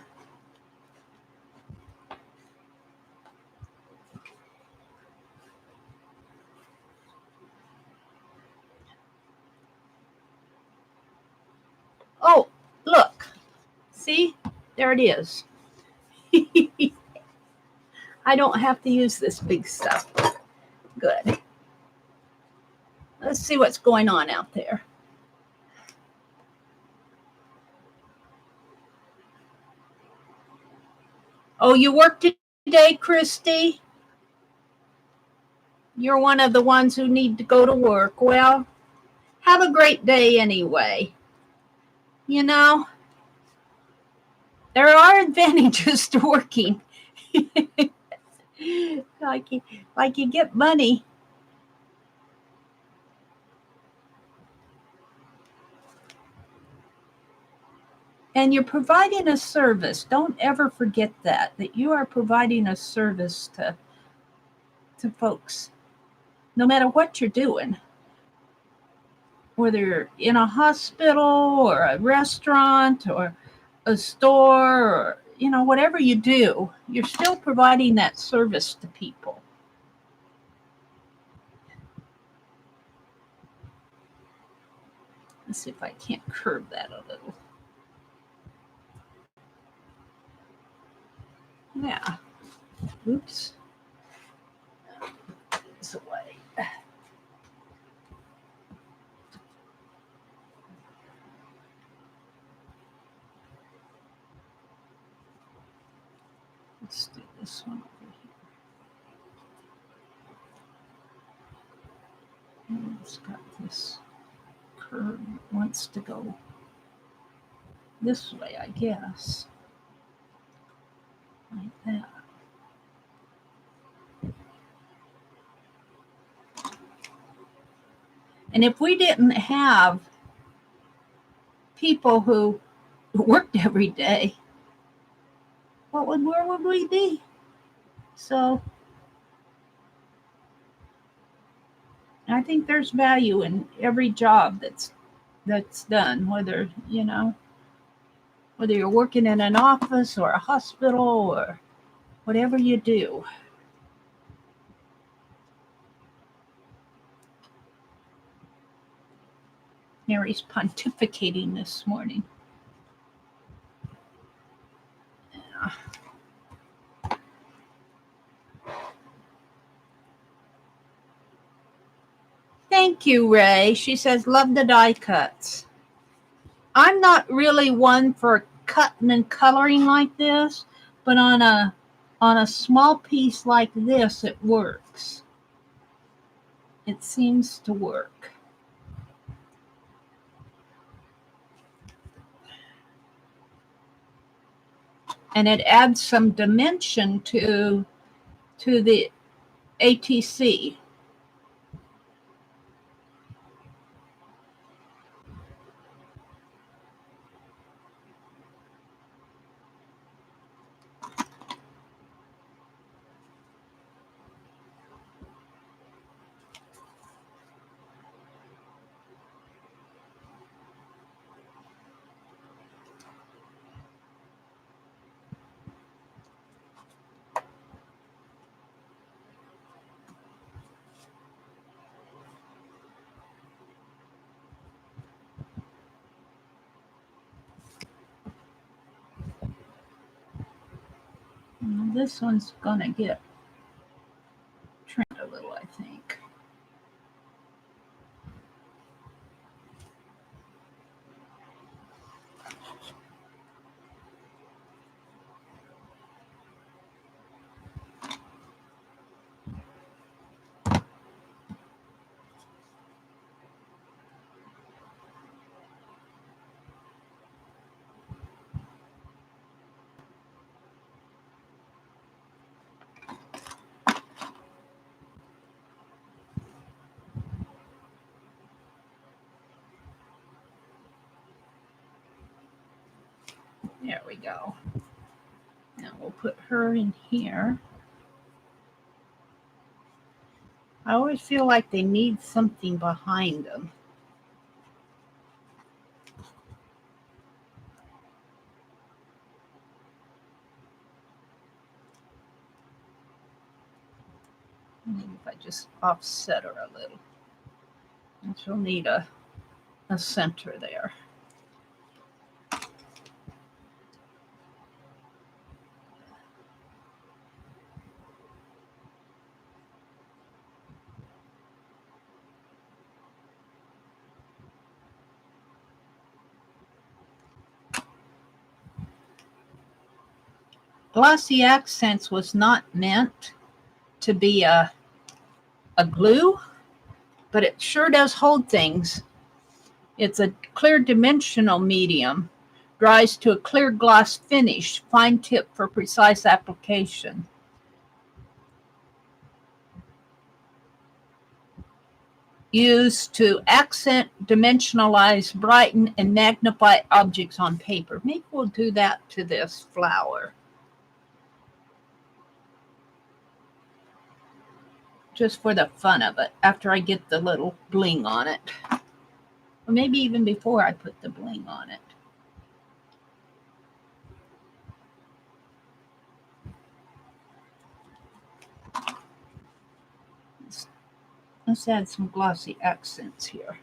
Oh, look. See? There it is. I don't have to use this big stuff. Good. Let's see what's going on out there. Oh, you worked today, Christy? You're one of the ones who need to go to work. Well, have a great day anyway. You know, there are advantages to working. like you get money. And you're providing a service. Don't ever forget that you are providing a service to folks, no matter what you're doing. Whether you're in a hospital or a restaurant or a store or, whatever you do, you're still providing that service to people. Let's see if I can't curve that a little. Yeah. Oops. This away. Let's do this one over here. And it's got this curve. It wants to go this way, I guess. Like that. And if we didn't have people who worked every day, where would we be? So I think there's value in every job that's done, whether you're working in an office or a hospital or whatever you do. Mary's pontificating this morning. Yeah. Thank you, Ray. She says, love the die cuts. I'm not really one for cutting and coloring like this, but on a small piece like this, it works. It seems to work. And it adds some dimension to the ATC. This one's gonna get trimmed a little, I think. There we go. Now we'll put her in here. I always feel like they need something behind them. Maybe if I just offset her a little. And she'll need a center there. Glossy Accents was not meant to be a glue, but it sure does hold things. It's a clear dimensional medium, dries to a clear gloss finish, fine tip for precise application. Used to accent, dimensionalize, brighten, and magnify objects on paper. Maybe we'll do that to this flower. Just for the fun of it, after I get the little bling on it. Or maybe even before I put the bling on it. Let's add some glossy accents here.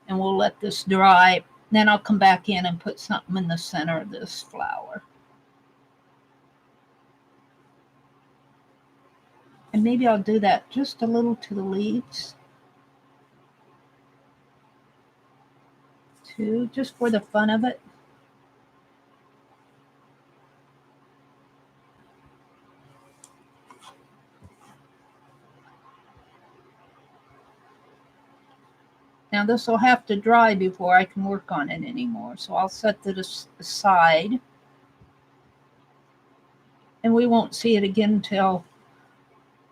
And we'll let this dry. Then I'll come back in and put something in the center of this flower. And maybe I'll do that just a little to the leaves. Too, just for the fun of it. Now this will have to dry before I can work on it anymore. So I'll set this aside. And we won't see it again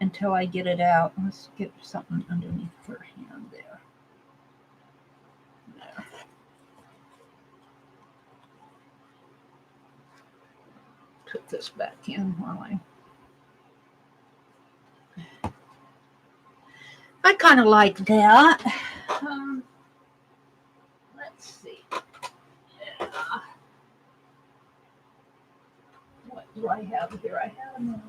until I get it out. Let's get something underneath her hand there. There. Put this back in while I kind of like that. Let's see. Yeah. What do I have here? I have no.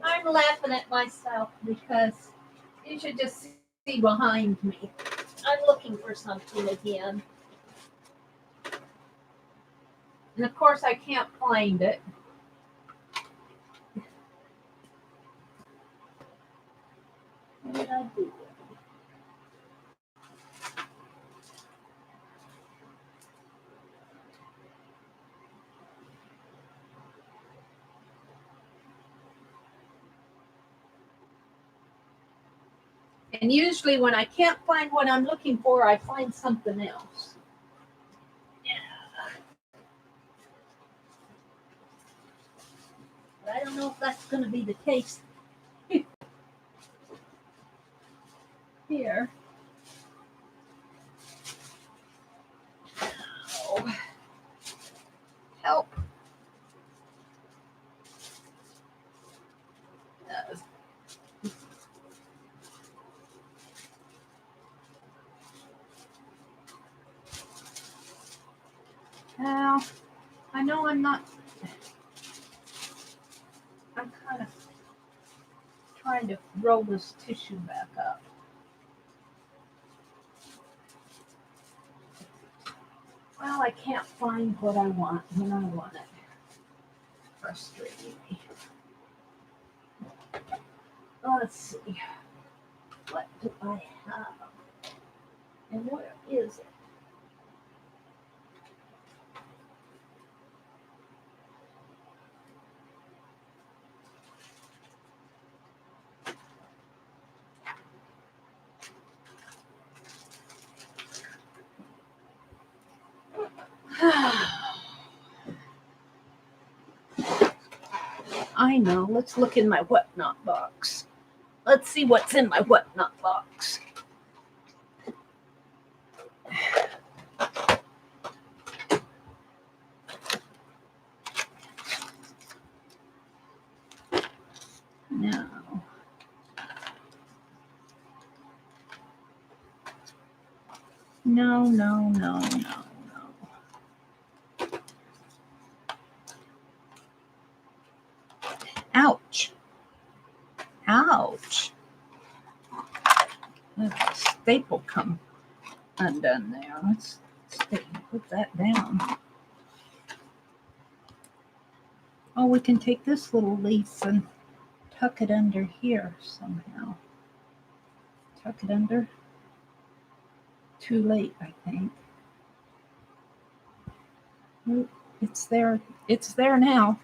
I'm laughing at myself because you should just see behind me. I'm looking for something again. And of course I can't find it. What did I do? And usually when I can't find what I'm looking for, I find something else. Yeah. But I don't know if that's going to be the case here. Oh. Help. Now, I know I'm kind of trying to roll this tissue back up. Well, I can't find what I want when I want it. Frustrating me. Let's see. What do I have? And where is it? I know. Let's look in my whatnot box. Let's see what's in my whatnot box. No. No, no, no, no, no. Ouch. Ouch. Let the staple come undone there. Let's put that down. Oh, we can take this little leaf and tuck it under here somehow. Tuck it under. Too late, I think. Oop, it's there. It's there now.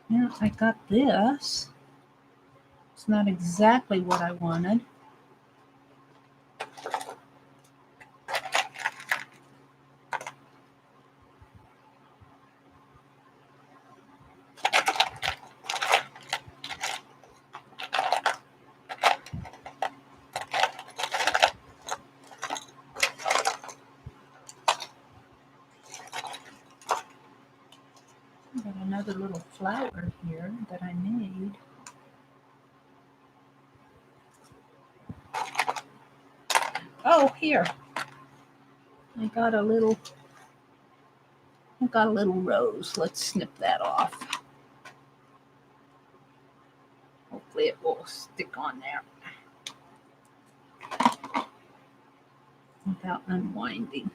Yeah, I got this. It's not exactly what I wanted. Got another little flower here that I made. Oh, here. I got a little rose. Let's snip that off. Hopefully it will stick on there without unwinding.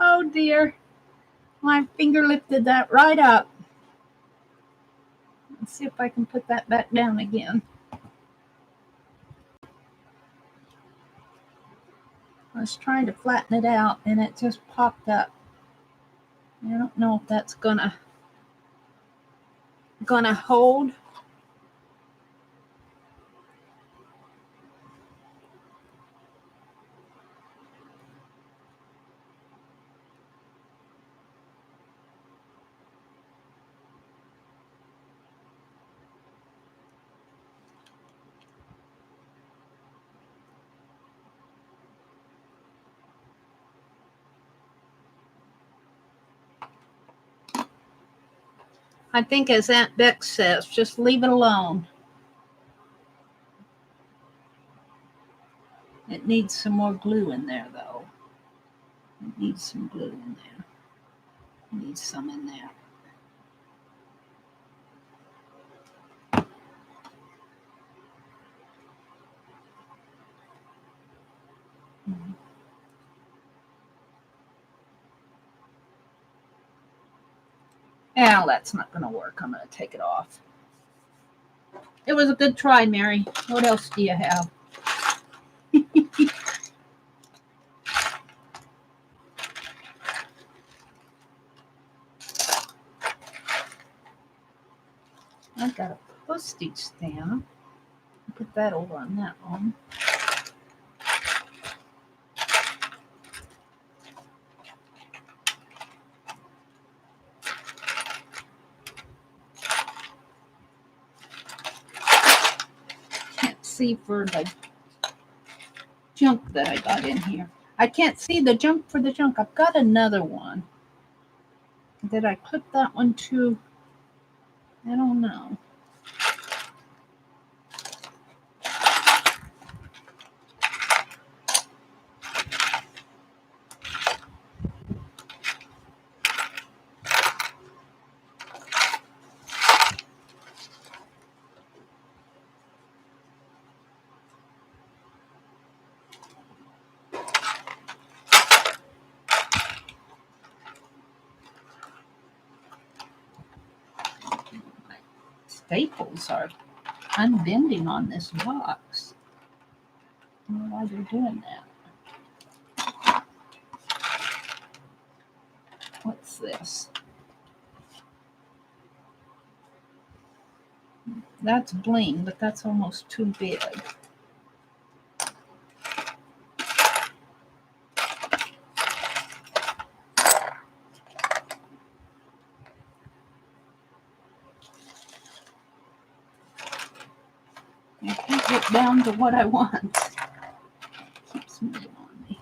Oh dear. My finger lifted that right up. Let's see if I can put that back down again. I was trying to flatten it out and it just popped up. I don't know if that's gonna hold. I think as Aunt Beck says, just leave it alone. It needs some more glue in there though. It needs some glue in there. It needs some in there. Well, that's not going to work. I'm going to take it off. It was a good try, Mary. What else do you have? I've got a postage stamp. Put that over on that one. Can't see for the junk that I got in here. I can't see the junk for the junk. I've got another one. Did I clip that one too? I don't know. staples are unbending on this box. I don't know why they're doing that. What's this? That's bling, but that's almost too big. I can't get down to what I want. It keeps moving on me.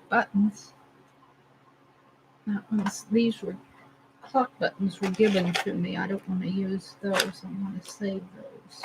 Buttons. These were clock buttons were given to me. I don't want to use those. I want to save those.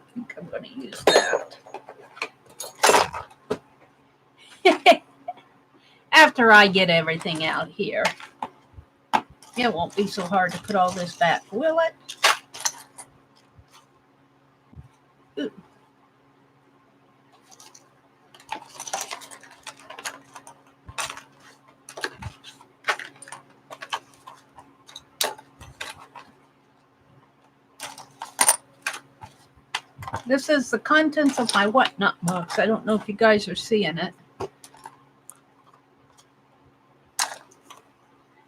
I think I'm going to use that. After I get everything out here, it won't be so hard to put all this back, will it? Ooh. This is the contents of my whatnot box. I don't know if you guys are seeing it.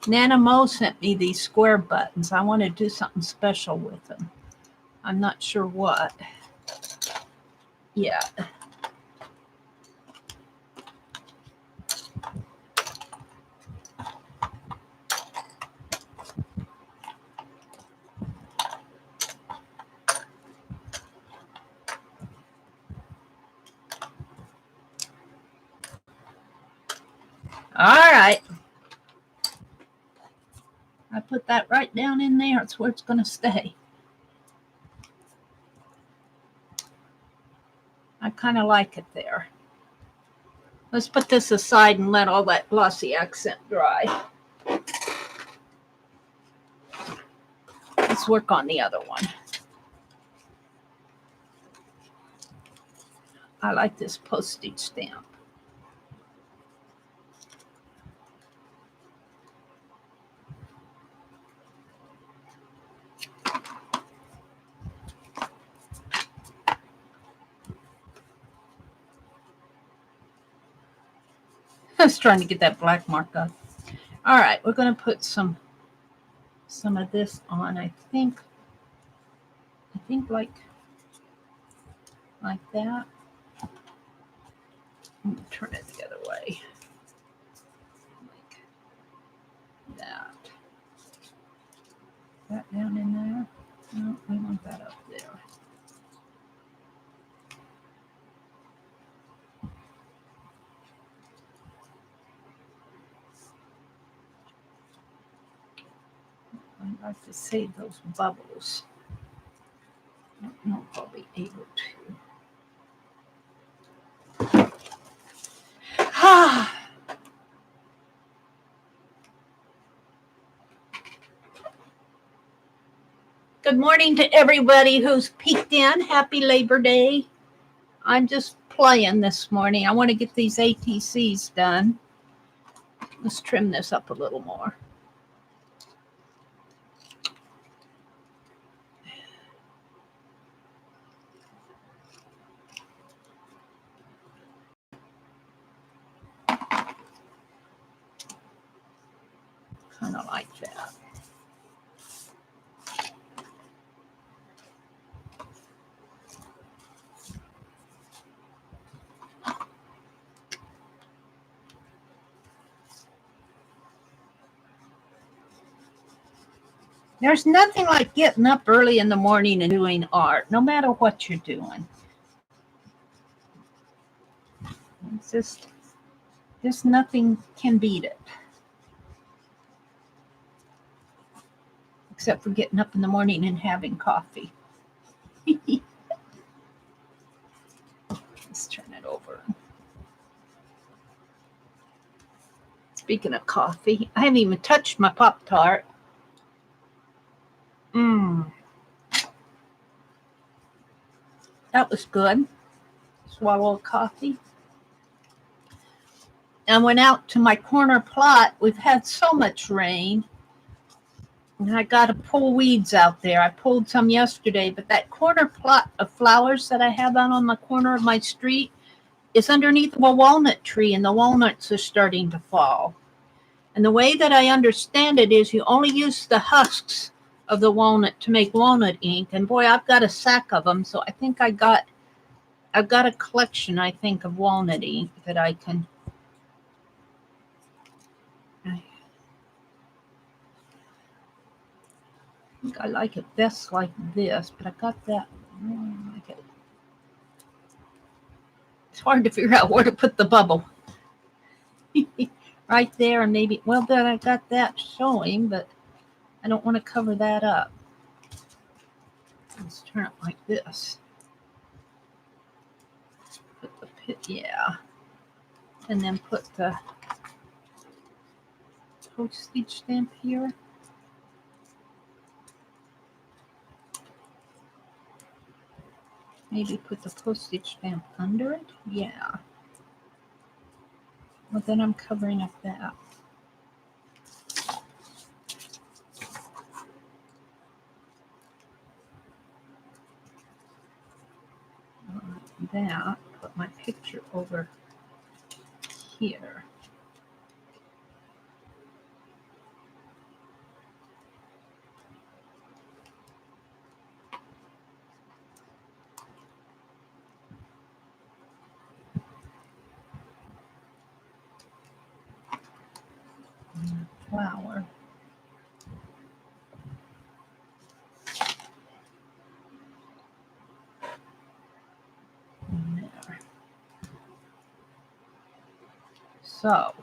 Nana Mo sent me these square buttons. I want to do something special with them. I'm not sure what yet. All right. I put that right down in there. It's where it's going to stay. I kind of like it there. Let's put this aside and let all that glossy accent dry. Let's work on the other one. I like this postage stamp. I was trying to get that black mark up. All right, we're going to put some of this on. I think like that. I'm going to turn it the other way. Like that. That down in there. No, I want that up there. I'd like to save those bubbles. I don't know if I'll be able to. Good morning to everybody who's peeked in. Happy Labor Day. I'm just playing this morning. I want to get these ATCs done. Let's trim this up a little more. Kind of like that. There's nothing like getting up early in the morning and doing art, no matter what you're doing. It's just nothing can beat it. Except for getting up in the morning and having coffee. Let's turn it over. Speaking of coffee, I haven't even touched my Pop-Tart. That was good. Swallow of coffee. I went out to my corner plot. We've had so much rain. And I got to pull weeds out there. I pulled some yesterday, but that corner plot of flowers that I have out on the corner of my street is underneath a walnut tree, and the walnuts are starting to fall. And the way that I understand it is you only use the husks of the walnut to make walnut ink. And boy, I've got a sack of them, so I think I've got a collection, I think, of walnut ink that I can. I like it best like this, but I got that. It's hard to figure out where to put the bubble. Right there, and maybe, well, then I got that showing, but I don't want to cover that up. Let's turn it like this. Put the pit, yeah. And then put the postage stamp here. Maybe put the postage stamp under it. Yeah. Well, then I'm covering up that. That, put my picture over here. Flower. And there. So.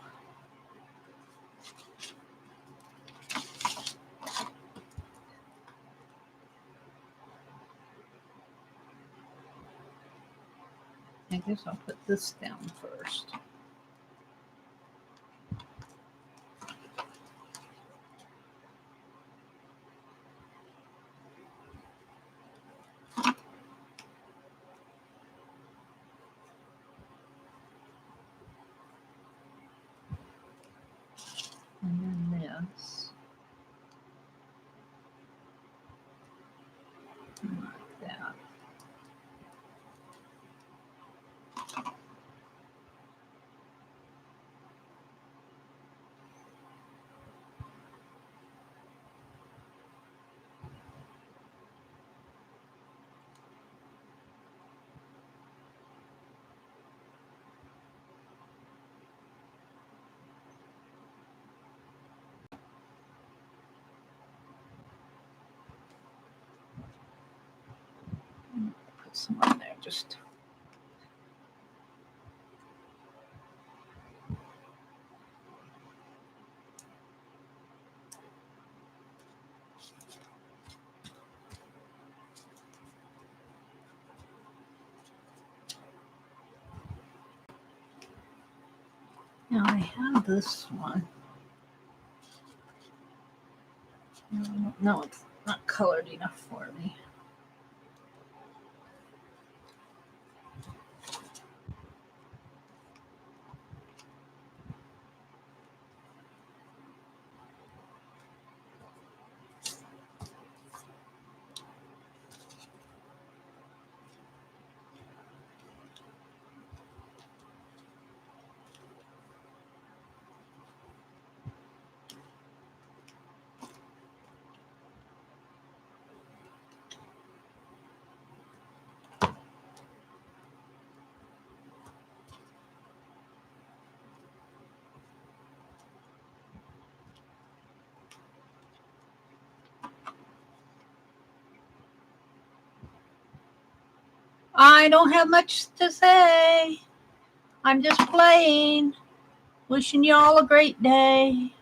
I guess I'll put this down first. And then this. Like that. Put some on there, just. Now I have this one. No, it's not colored enough for me. I don't have much to say. I'm just playing. Wishing you all a great day.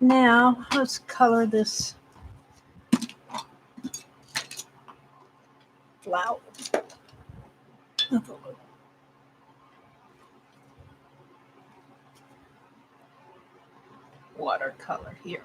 Now, let's color this flower. Watercolor here.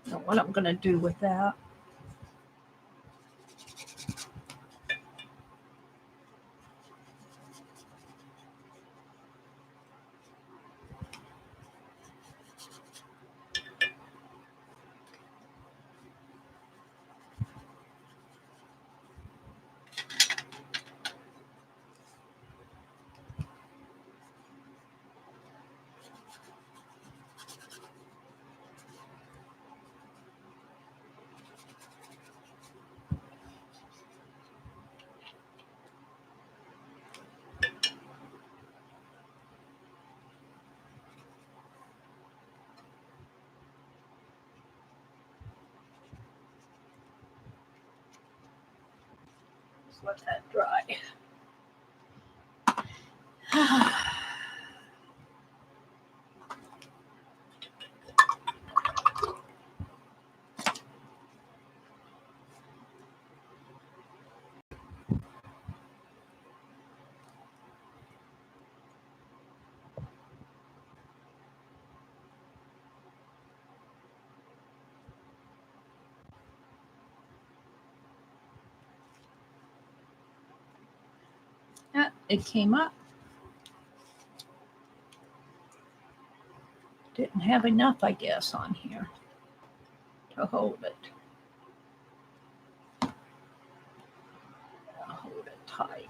Know what I'm going to do with that. Just let that dry. Yeah, it came up. Didn't have enough, I guess, on here to hold it. I'll hold it tight.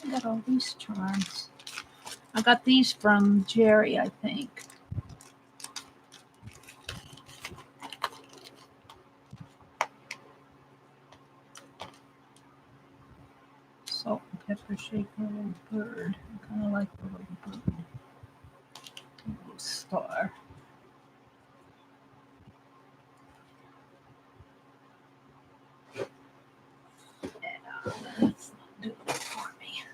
I got all these charms. I got these from Jerry, I think. Salt and pepper shaker, little bird. I kind of like the little bird. Little star. Yeah, that's not doing it for me.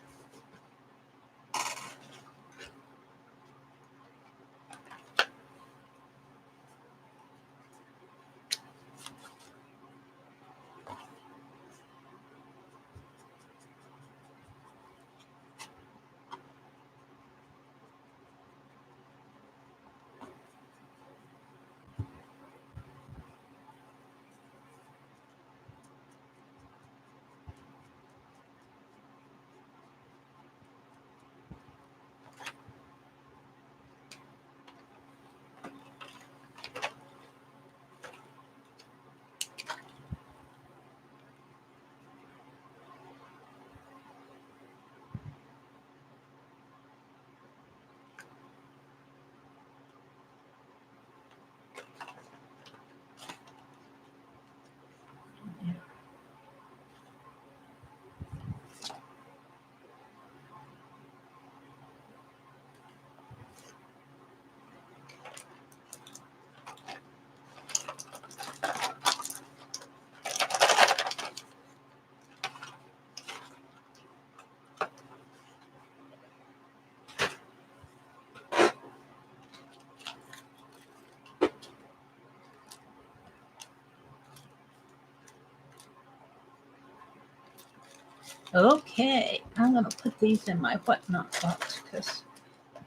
Okay, I'm going to put these in my whatnot box because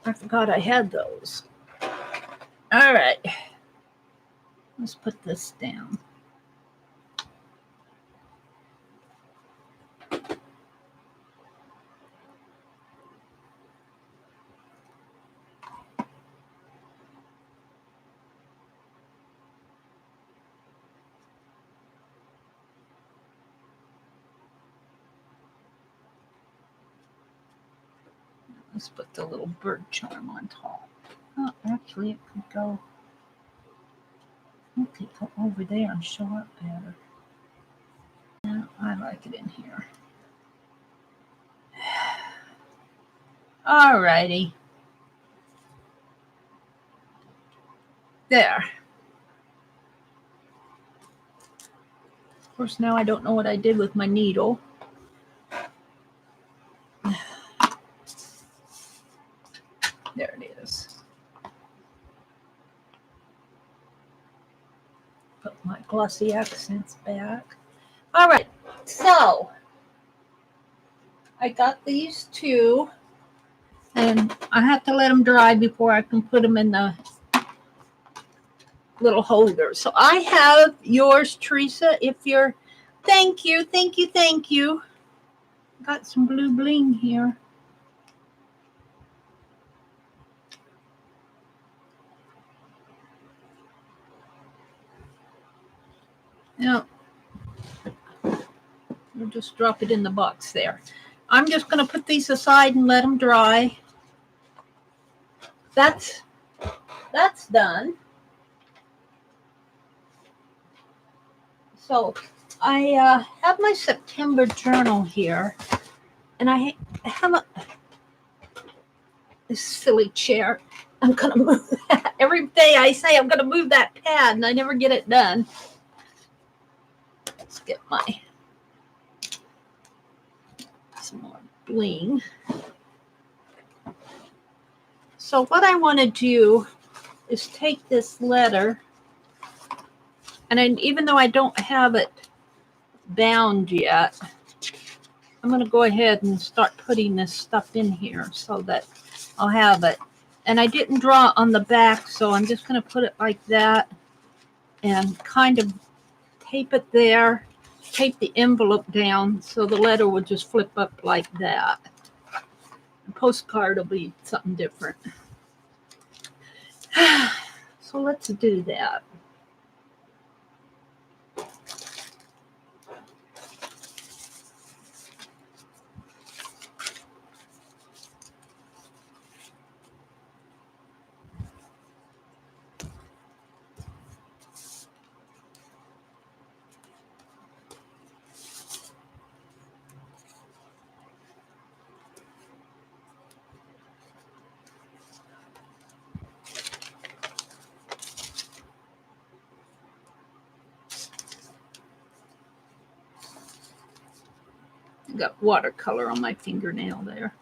I forgot I had those. All right, let's put this down. Let's put the little bird charm on top. Oh, actually, it could go. It could go over there and show up better. No, I like it in here. All righty. There. Of course, now I don't know what I did with my needle. There it is. Put my glossy accents back. All right, so I got these two, and I have to let them dry before I can put them in the little holder. So I have yours, Teresa. If you're, thank you, thank you, thank you. Got some blue bling here. Yeah. We'll just drop it in the box there. I'm just going to put these aside and let them dry. That's done. So I have my September journal here, and I have this silly chair. I'm going to move that. Every day I say I'm going to move that pad, and I never get it done. Let's get some more bling. So what I want to do is take this letter, and even though I don't have it bound yet, I'm going to go ahead and start putting this stuff in here so that I'll have it. And I didn't draw on the back, so I'm just going to put it like that and kind of tape it there, tape the envelope down so the letter will just flip up like that. The postcard will be something different. So let's do that. Got watercolor on my fingernail there.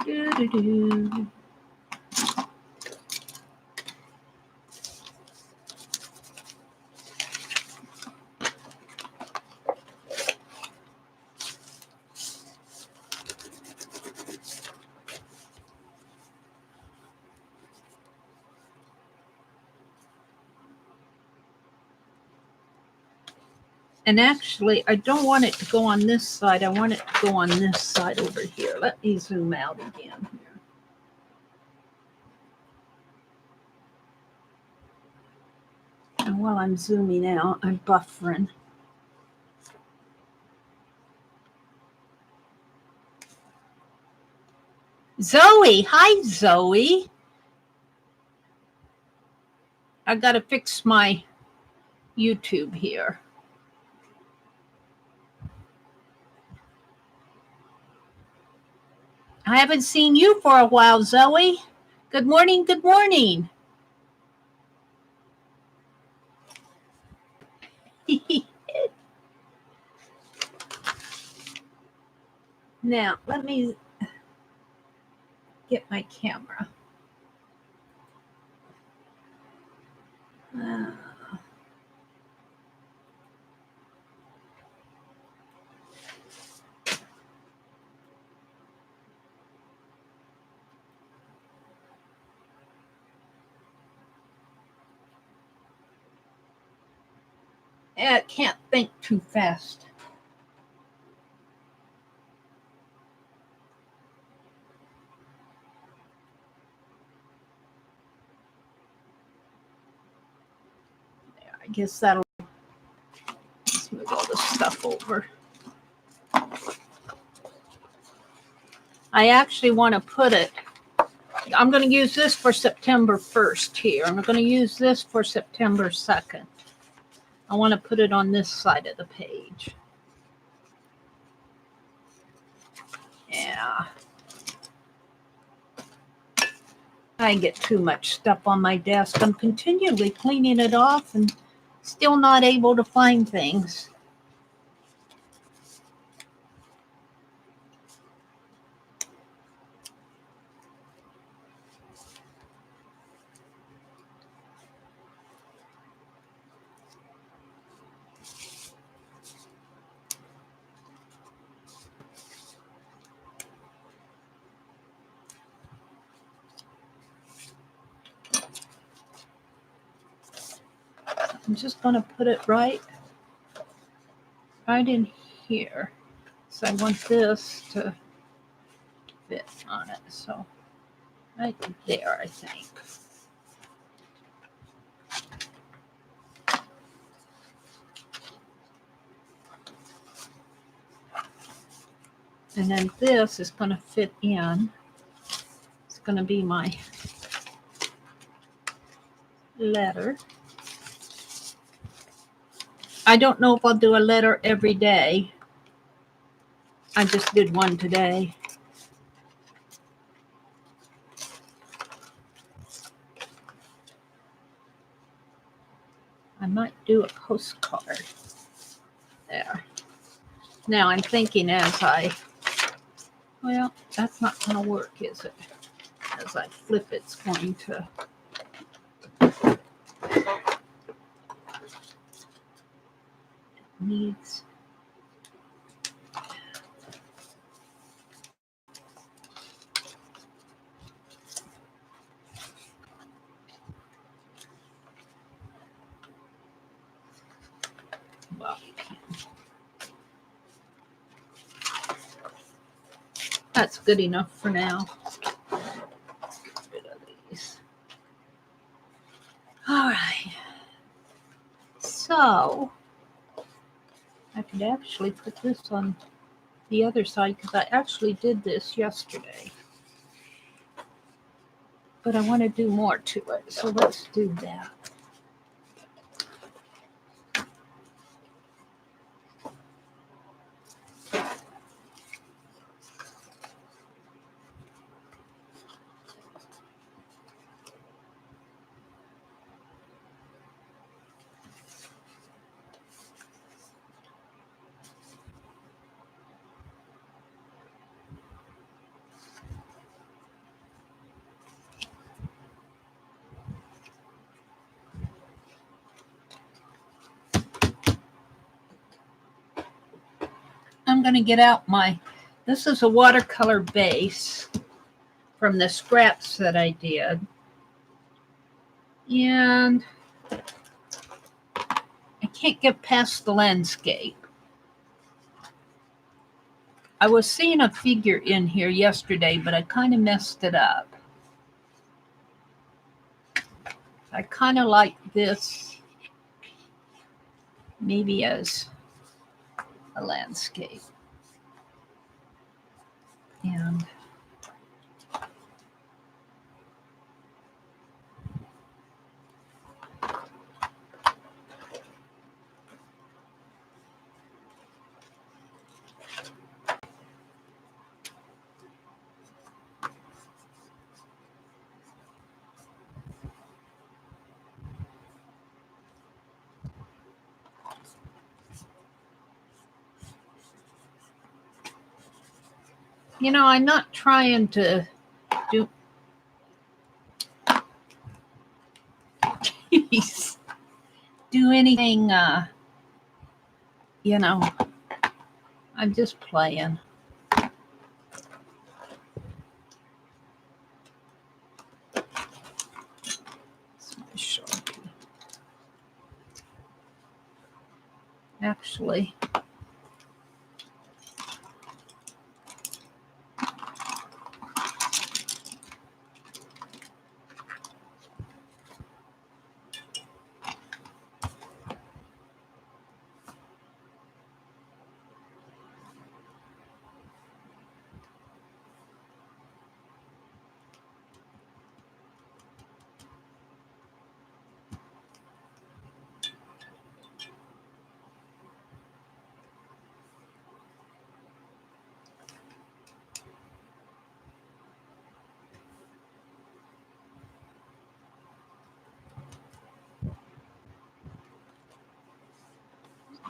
Doo-doo-doo. And actually, I don't want it to go on this side. I want it to go on this side over here. Let me zoom out again here. And while I'm zooming out, I'm buffering. Zoe, hi Zoe. I gotta fix my YouTube here. I haven't seen you for a while, Zoe. Good morning, good morning. Now, let me get my camera. I can't think too fast. There, I guess that'll just move all this stuff over. I actually want to put it, I'm going to use this for September 1st here. I'm going to use this for September 2nd. I want to put it on this side of the page. Yeah. I get too much stuff on my desk. I'm continually cleaning it off and still not able to find things. I'm just going to put it right in here. So I want this to fit on it. So right there, I think. And then this is going to fit in. It's going to be my letter. I don't know if I'll do a letter every day. I just did one today. I might do a postcard. There. Now I'm thinking well, that's not going to work, is it? As I flip, it's going to. It needs. Well, that's good enough for now. Get rid of these. All right. So I could actually put this on the other side because I actually did this yesterday. But I want to do more to it. So let's do that. going to get out this is a watercolor base from the scraps that I did. And I can't get past the landscape. I was seeing a figure in here yesterday, but I kind of messed it up. I kind of like this maybe as a landscape. And you know, I'm not trying to do do anything, you know, I'm just playing. It's my Sharpie. Actually,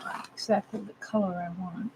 not exactly the color I want.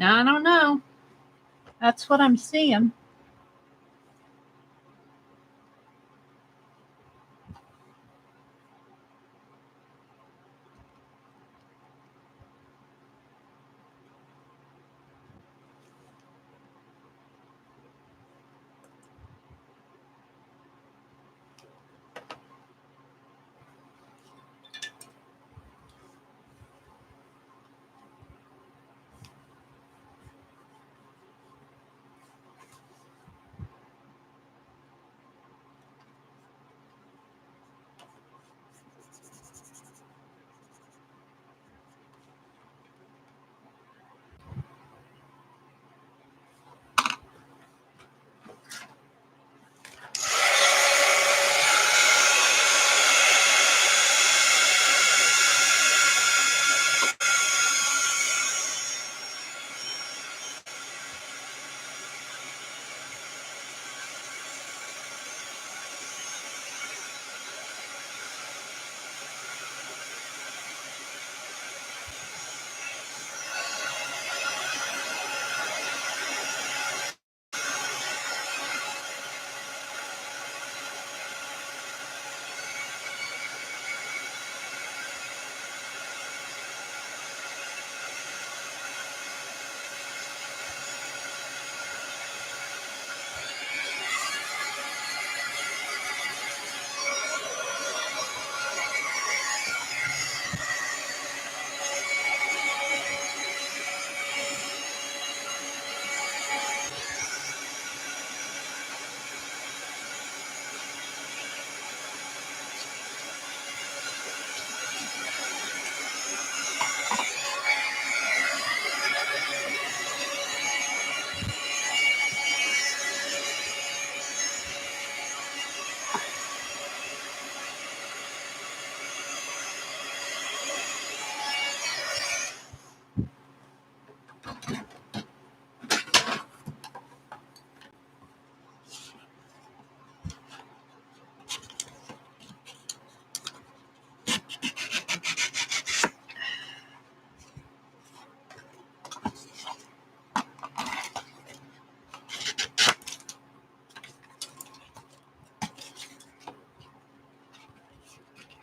Now, I don't know. That's what I'm seeing.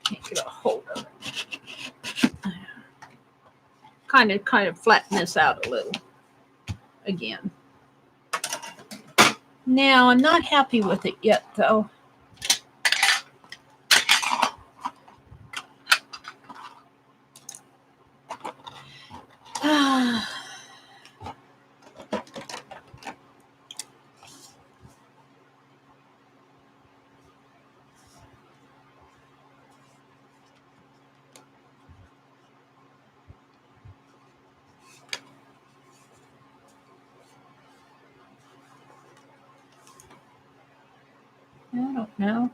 Can't get a hold of it. Kind of flatten this out a little again. Now, I'm not happy with it yet, though. I don't know.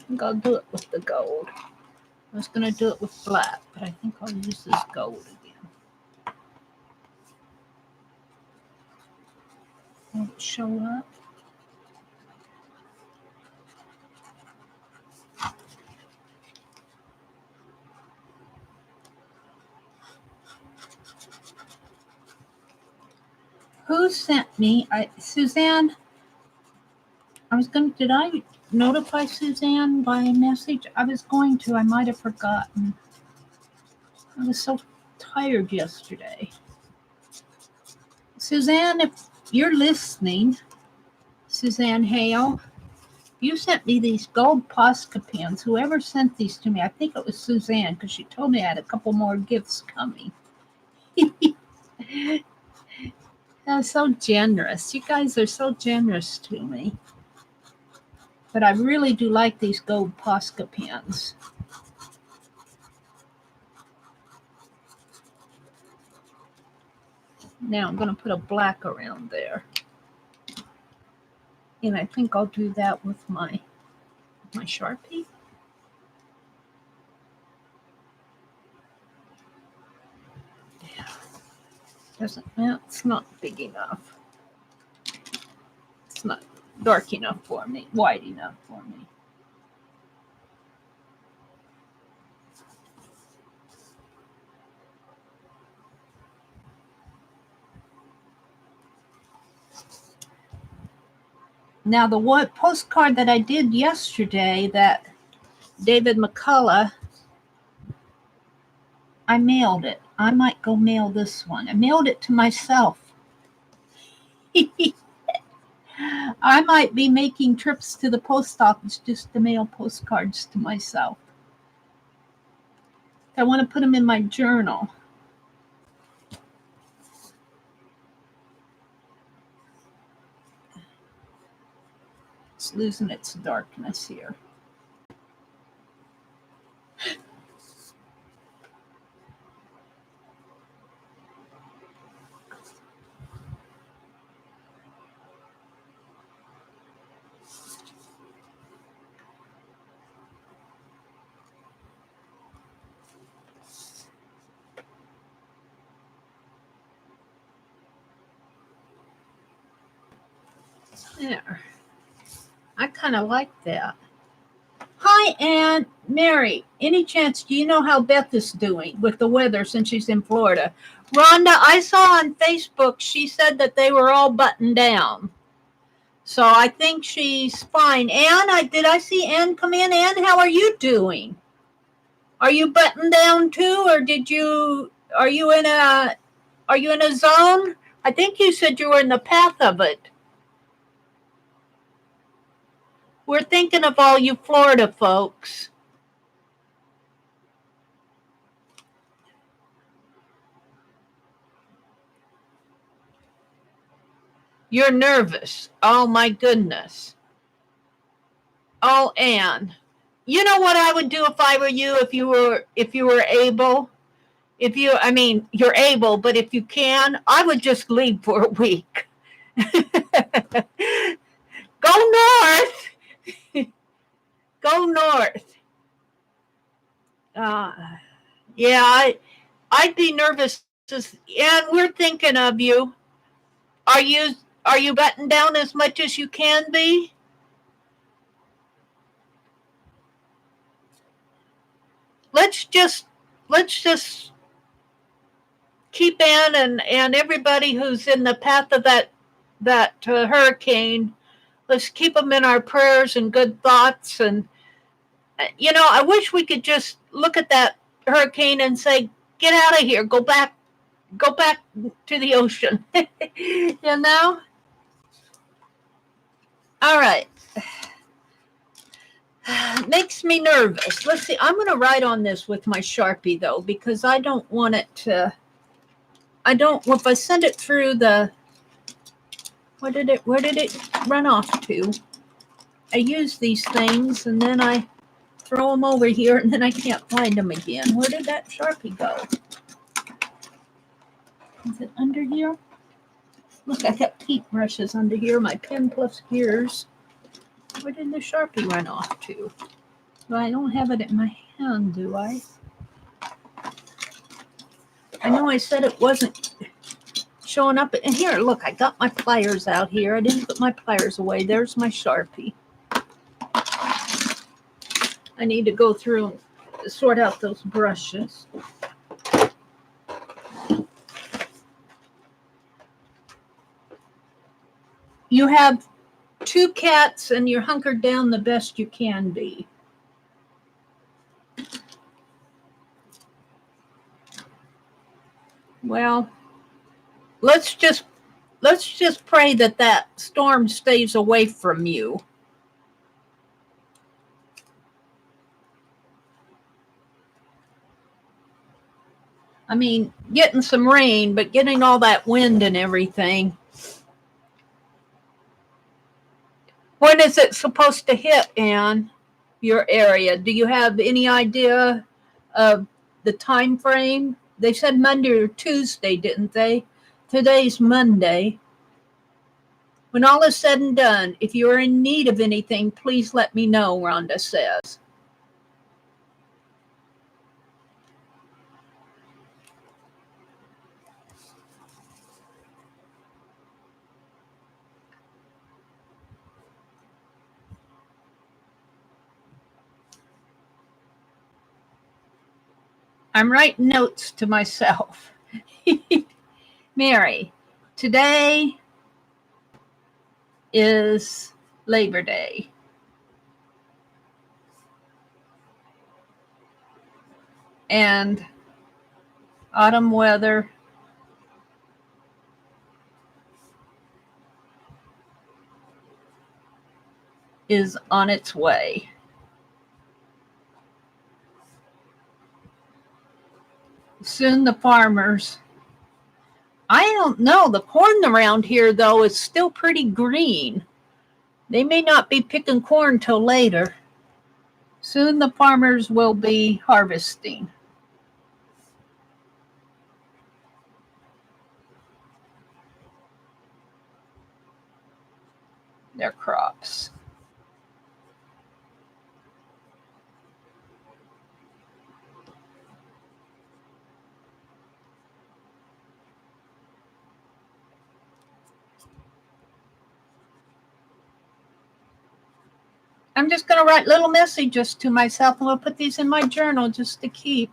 think I'll do it with the gold. I was going to do it with black, but I think I'll use this gold again. Will it show up? Who sent me? Suzanne. Did I notify Suzanne by message? I was going to. I might have forgotten. I was so tired yesterday. Suzanne, if you're listening, Suzanne Hale, you sent me these gold Posca pins. Whoever sent these to me, I think it was Suzanne, because she told me I had a couple more gifts coming. That was so generous. You guys are so generous to me. But I really do like these gold Posca pins. Now I'm going to put a black around there. And I think I'll do that with my Sharpie. Yeah. It's not big enough. It's not dark enough for me, wide enough for me. Now, the one postcard that I did yesterday, that David McCullough, I mailed it. I might go mail this one. I mailed it to myself. I might be making trips to the post office just to mail postcards to myself. I want to put them in my journal. It's losing its darkness here. There. I kind of like that. Hi, Ann. Mary, any chance, do you know how Beth is doing with the weather since she's in Florida? Rhonda, I saw on Facebook, she said that they were all buttoned down. So I think she's fine. Ann, did I see Ann come in? Ann, how are you doing? Are you buttoned down too, or are you in a zone? I think you said you were in the path of it. We're thinking of all you Florida folks. You're nervous. Oh my goodness. Oh, Ann. You know what I would do if I were you, if you were able? You're able, but if you can, I would just leave for a week. Go north. Go north. Yeah, I'd be nervous. And we're thinking of you. Are you buttoned down as much as you can be? Let's just keep Ann and everybody who's in the path of that hurricane. Let's keep them in our prayers and good thoughts. And I wish we could just look at that hurricane and say, "Get out of here! Go back to the ocean." All right. Makes me nervous. Let's see. I'm going to write on this with my Sharpie, though, because I don't want it to... if I send it through the... Where did it run off to? I use these things, and then I throw them over here, and then I can't find them again. Where did that Sharpie go? Is it under here? Look, I got paintbrushes under here, my pen plus gears. Where did the Sharpie run off to? So I don't have it in my hand, do I? I know I said it wasn't showing up. And here, look, I got my pliers out here. I didn't put my pliers away. There's my Sharpie. I need to go through and sort out those brushes. You have 2 cats and you're hunkered down the best you can be. Well, let's just pray that that storm stays away from you. I mean, getting some rain, but getting all that wind and everything. When is it supposed to hit, Anne, your area? Do you have any idea of the time frame? They said Monday or Tuesday, didn't they? Today's Monday. When all is said and done, if you're in need of anything, please let me know, Rhonda says. I'm writing notes to myself. Mary, today is Labor Day. And autumn weather is on its way. Soon the farmers, I don't know, the corn around here though is still pretty green. They may not be picking corn till later. Soon the farmers will be harvesting their crops. I'm just going to write little messages to myself, and I'll put these in my journal just to keep.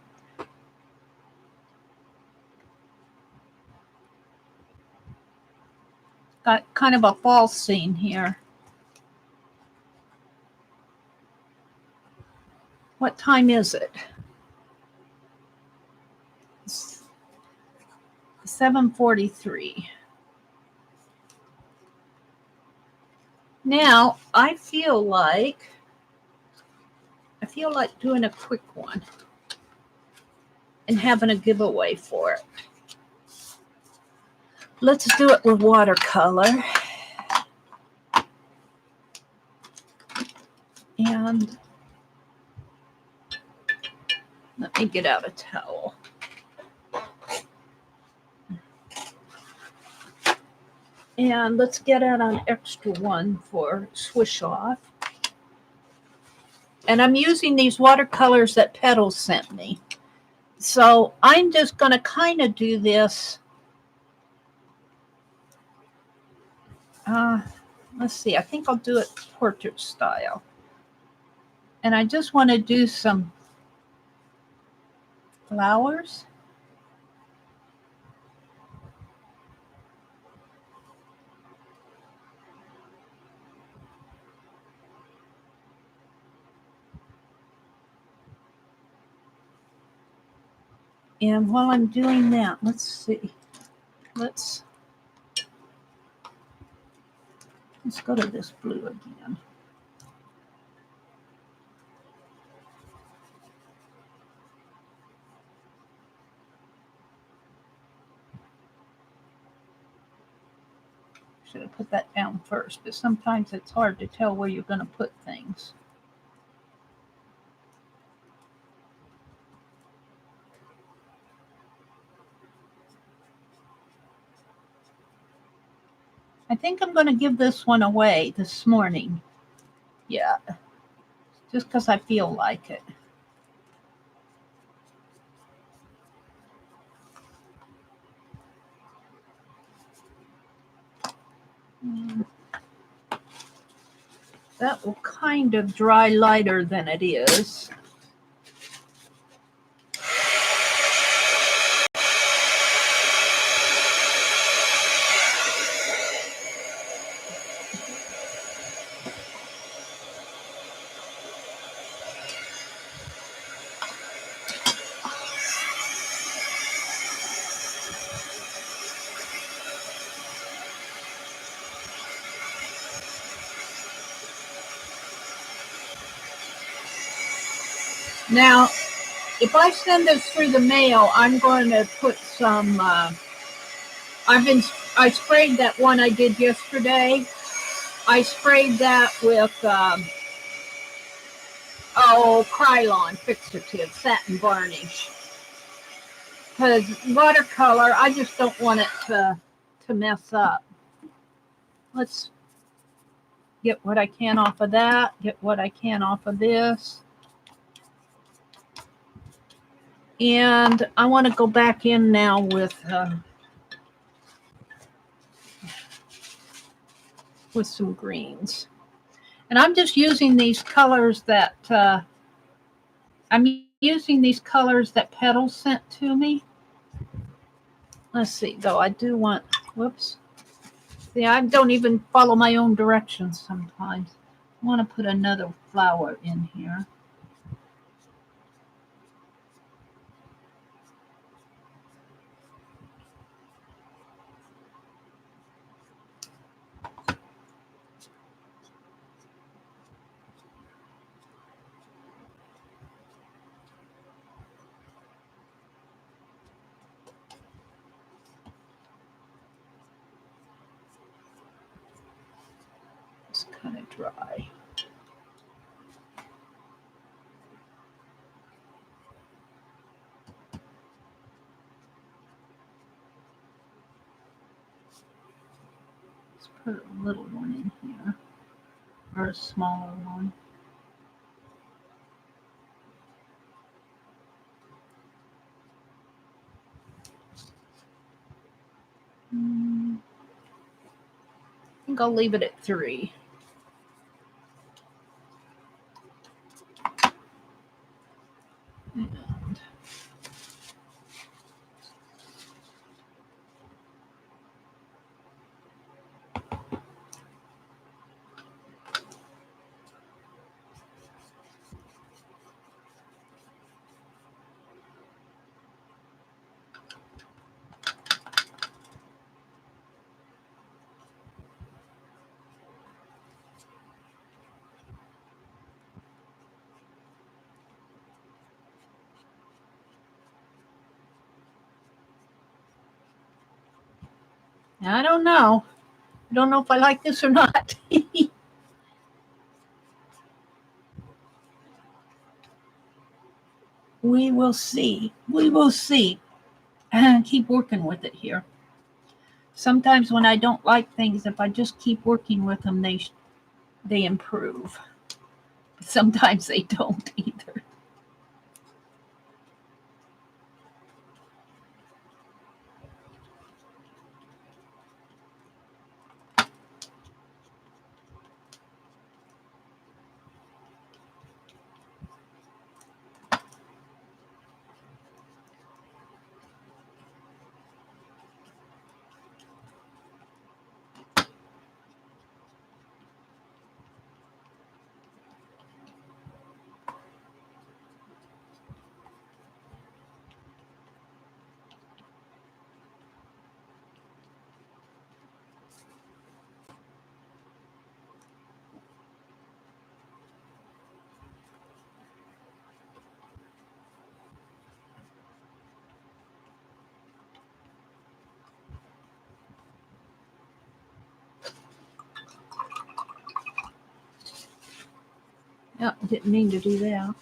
Got kind of a fall scene here. What time is it? It's 7:43. Now, I feel like doing a quick one and having a giveaway for it. Let's do it with watercolor. And let me get out a towel. And let's get out an extra one for swish off. And I'm using these watercolors that Petals sent me. So I'm just going to kind of do this. Let's see, I think I'll do it portrait style. And I just want to do some flowers. And while I'm doing that, let's see. Let's go to this blue again. Should have put that down first, but sometimes it's hard to tell where you're going to put things. I think I'm going to give this one away this morning. Yeah. just because I feel like it. That will kind of dry lighter than it is. Now, if I send this through the mail, I'm going to put some, I sprayed that one I did yesterday. I sprayed that with, Krylon fixative, satin varnish. Because watercolor, I just don't want it to mess up. Let's get what I can off of that, get what I can off of this. And I want to go back in now with some greens. And I'm just using these colors that Petal sent to me. Let's see, though, I do want, whoops. See, I don't even follow my own directions sometimes. I want to put another flower in here. It's kind of dry. Let's put a little one in here, or a smaller one. I think I'll leave it at 3. And I don't know. I don't know if I like this or not. We will see. We will see. Keep working with it here. Sometimes when I don't like things, if I just keep working with them, they improve. Sometimes they don't either. Yeah, I didn't mean to do that.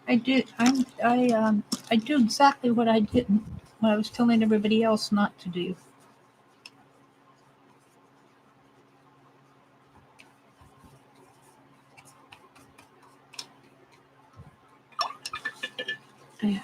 I do. I do exactly what I didn't. What I was telling everybody else not to do. Yeah.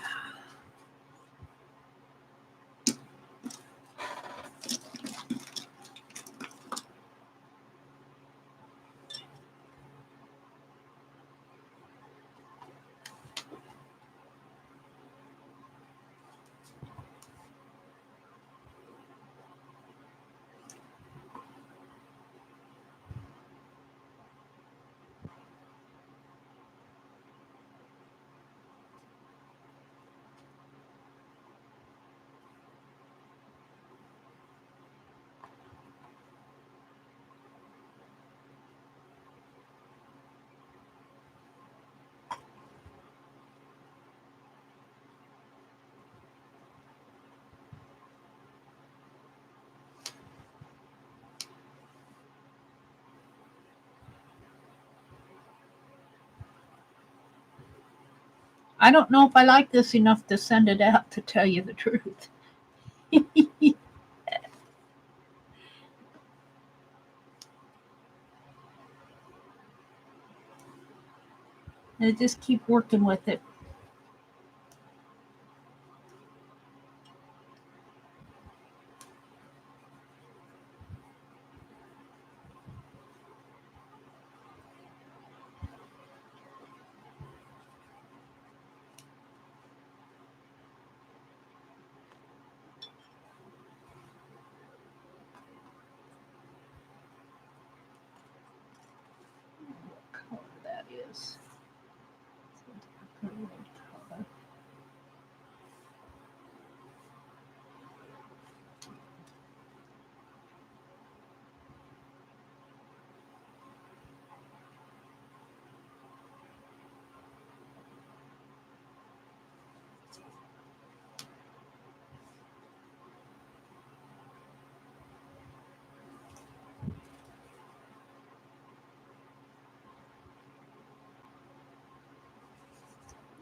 I don't know if I like this enough to send it out, to tell you the truth. I just keep working with it. What color that is.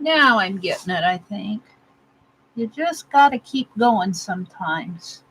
Now I'm getting it, I think. You just got to keep going sometimes.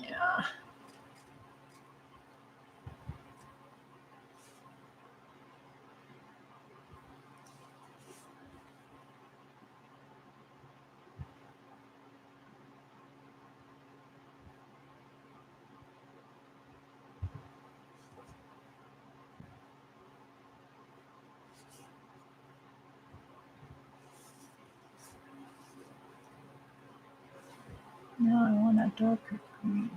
Yeah. Now I want a darker green.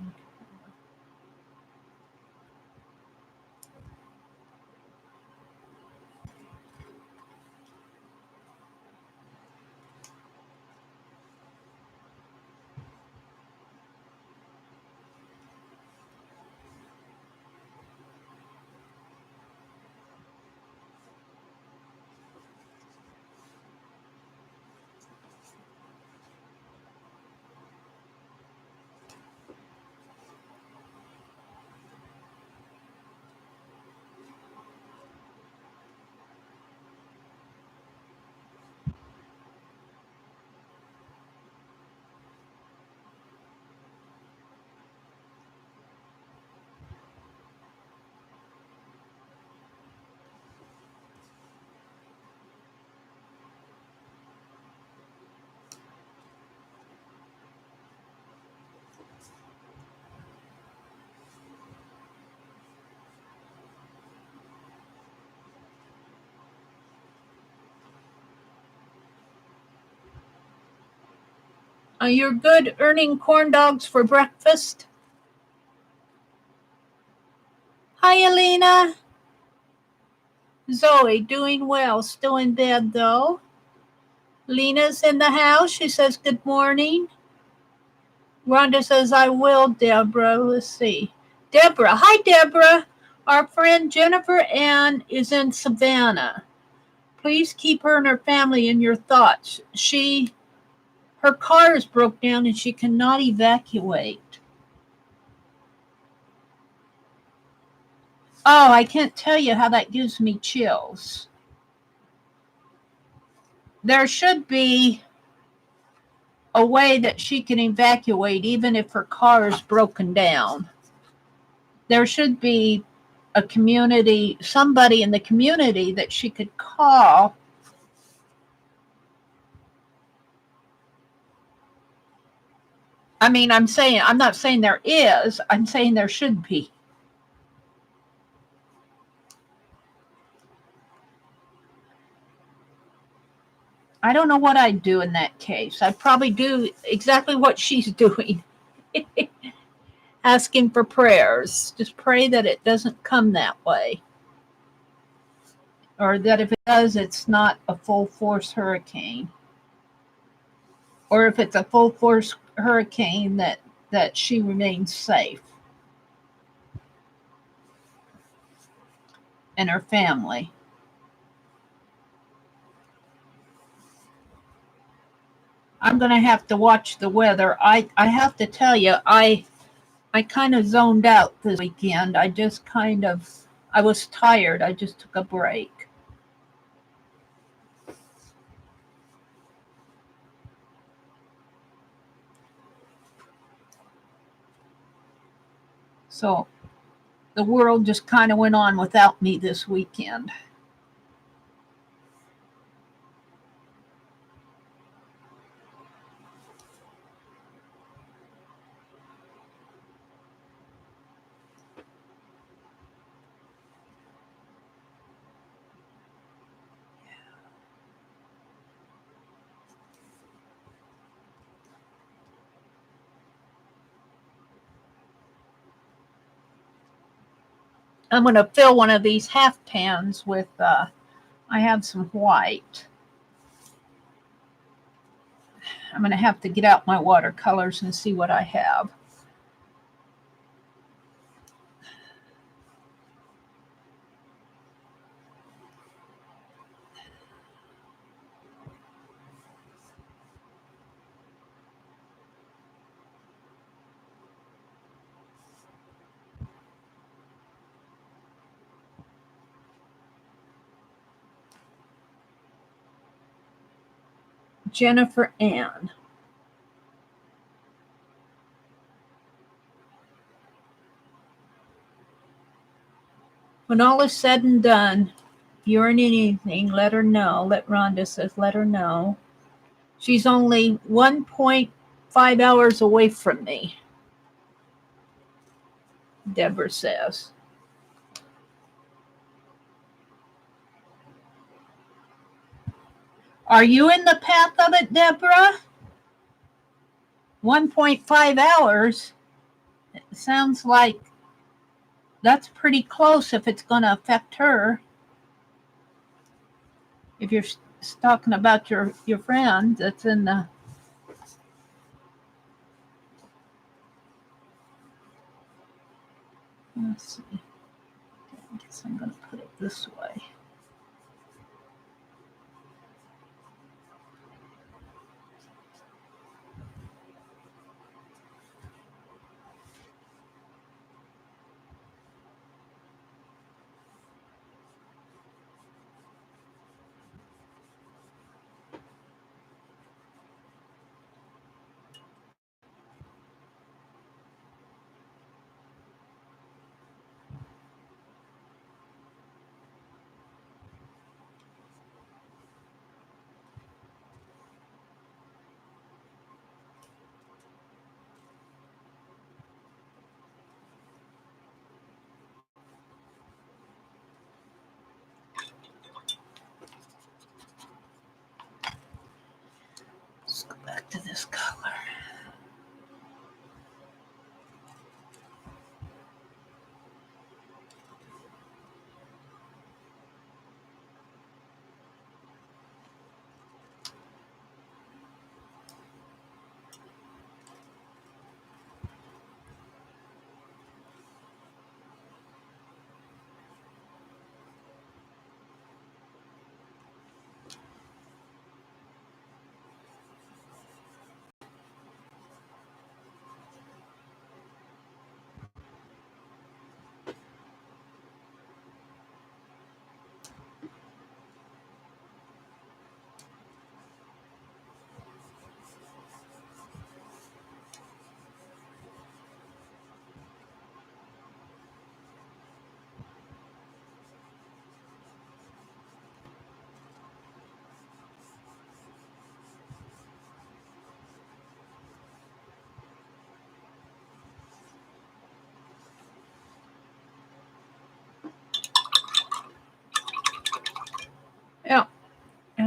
You're good earning corn dogs for breakfast? Hi, Alina. Zoe, doing well. Still in bed, though. Lena's in the house. She says good morning. Rhonda says, I will, Deborah. Let's see. Deborah. Hi, Deborah. Our friend Jennifer Ann is in Savannah. Please keep her and her family in your thoughts. Her car is broke down and she cannot evacuate. Oh, I can't tell you how that gives me chills. There should be a way that she can evacuate even if her car is broken down. There should be somebody in the community that she could call. I mean, I'm not saying there is, I'm saying there should be. I don't know what I'd do in that case. I'd probably do exactly what she's doing. Asking for prayers. Just pray that it doesn't come that way. Or that if it does, it's not a full force hurricane. Or if it's a full force hurricane, that she remains safe. And her family. I'm going to have to watch the weather. I have to tell you, I kind of zoned out this weekend. I was tired. I just took a break. So the world just kind of went on without me this weekend. I'm going to fill one of these half pans with, I have some white. I'm going to have to get out my watercolors and see what I have. Jennifer Ann. When all is said and done, you earn anything, let her know. Rhonda says, let her know. She's only 1.5 hours away from me, Deborah says. Are you in the path of it, Deborah? 1.5 hours? It sounds like that's pretty close if it's going to affect her. If you're talking about your friend that's in the... Let's see. I guess I'm going to put it this way.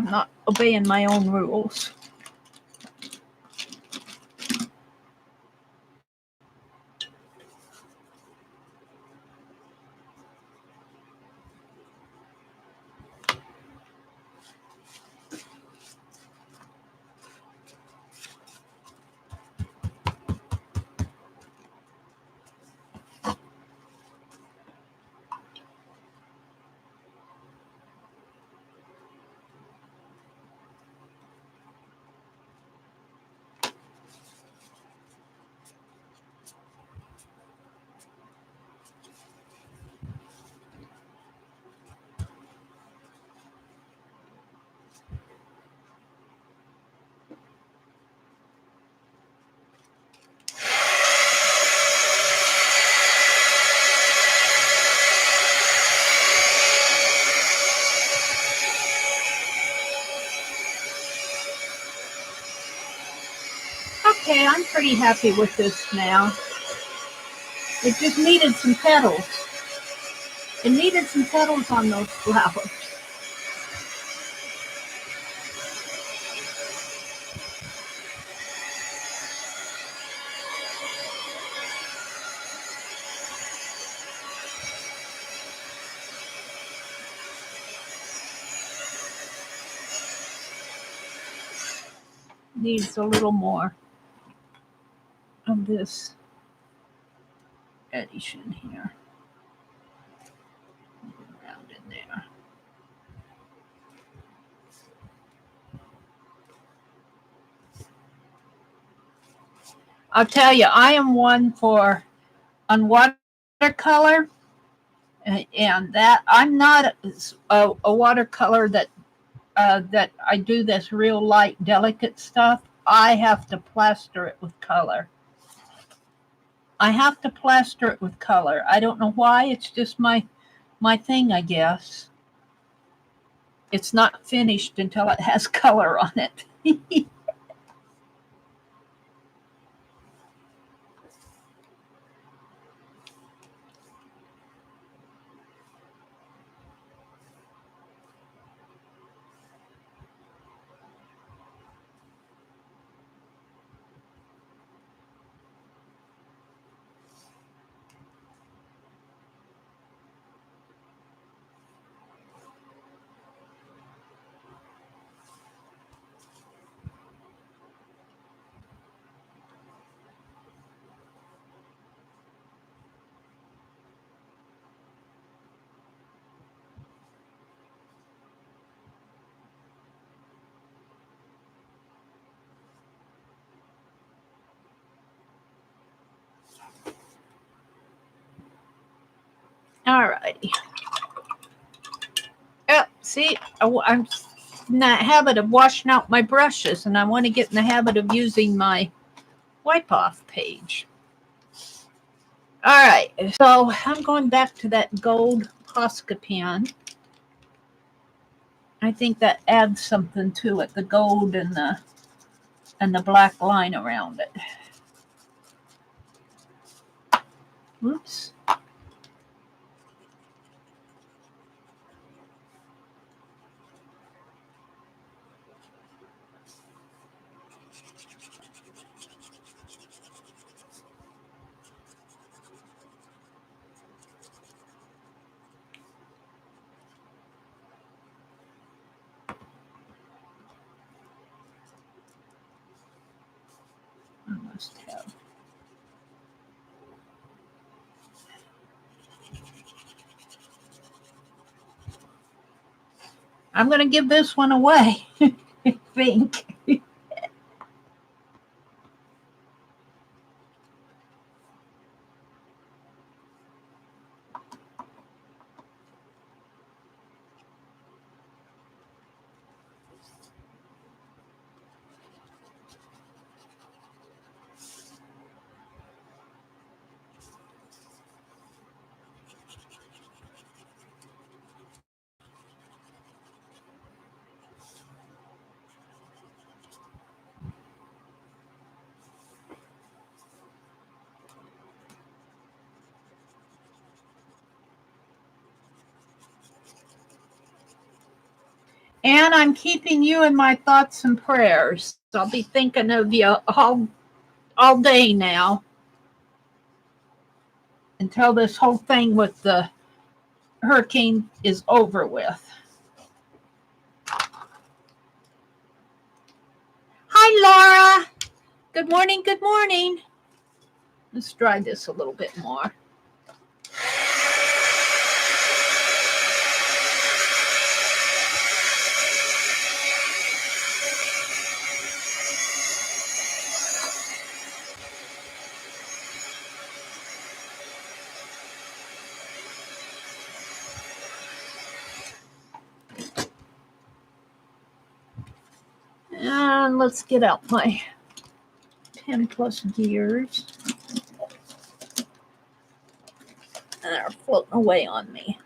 I'm not obeying my own rules. Okay, I'm pretty happy with this now. It just needed some petals. It needed some petals on those flowers. Needs a little more of this addition here. Around in there. I'll tell you, I am one for on watercolor, and that I'm not a watercolor that that I do this real light, delicate stuff. I have to plaster it with color. I have to plaster it with color. I don't know why. It's just my thing, I guess. It's not finished until it has color on it. All righty. Oh, see, I'm in that habit of washing out my brushes, and I want to get in the habit of using my wipe off page. All right, so I'm going back to that gold Posca pen. I think that adds something to it, the gold and the black line around it. Oops. I must have. I'm going to give this one away, I think. And I'm keeping you in my thoughts and prayers. I'll be thinking of you all day now until this whole thing with the hurricane is over with. Hi, Laura. Good morning. Good morning. Let's dry this a little bit more. And let's get out my 10 plus gears. And they're floating away on me.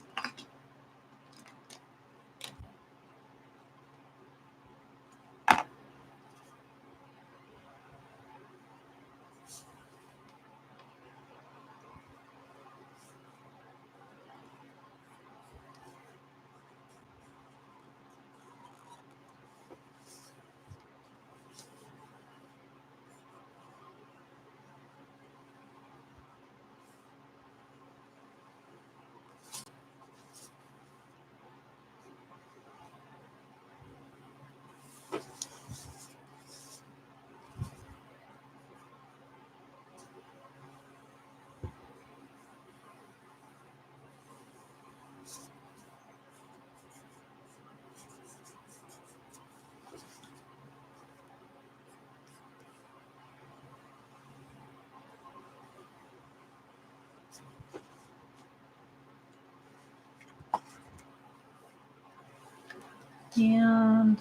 And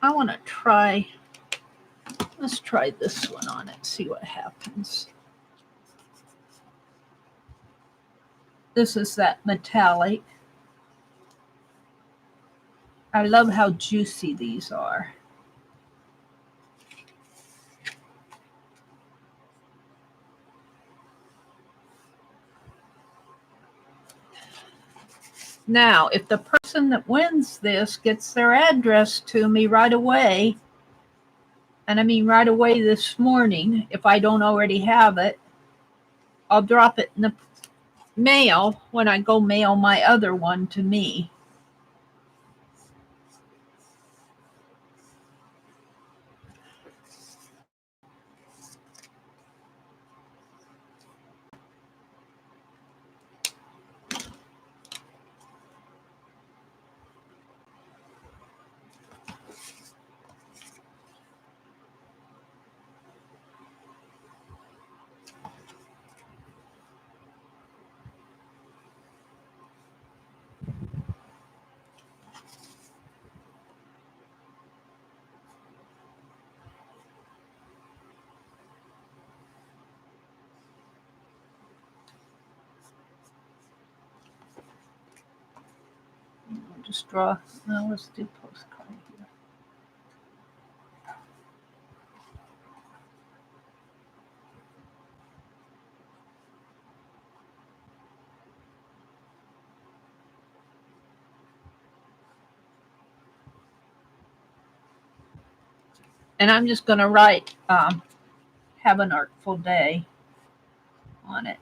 I want to try, let's try this one on it, see what happens. This is that metallic. I love how juicy these are. Now, if the person that wins this gets their address to me right away, and I mean right away this morning, if I don't already have it, I'll drop it in the mail when I go mail my other one to me. I'll just draw, now let's do postcard here. And I'm just going to write, have an artful day on it.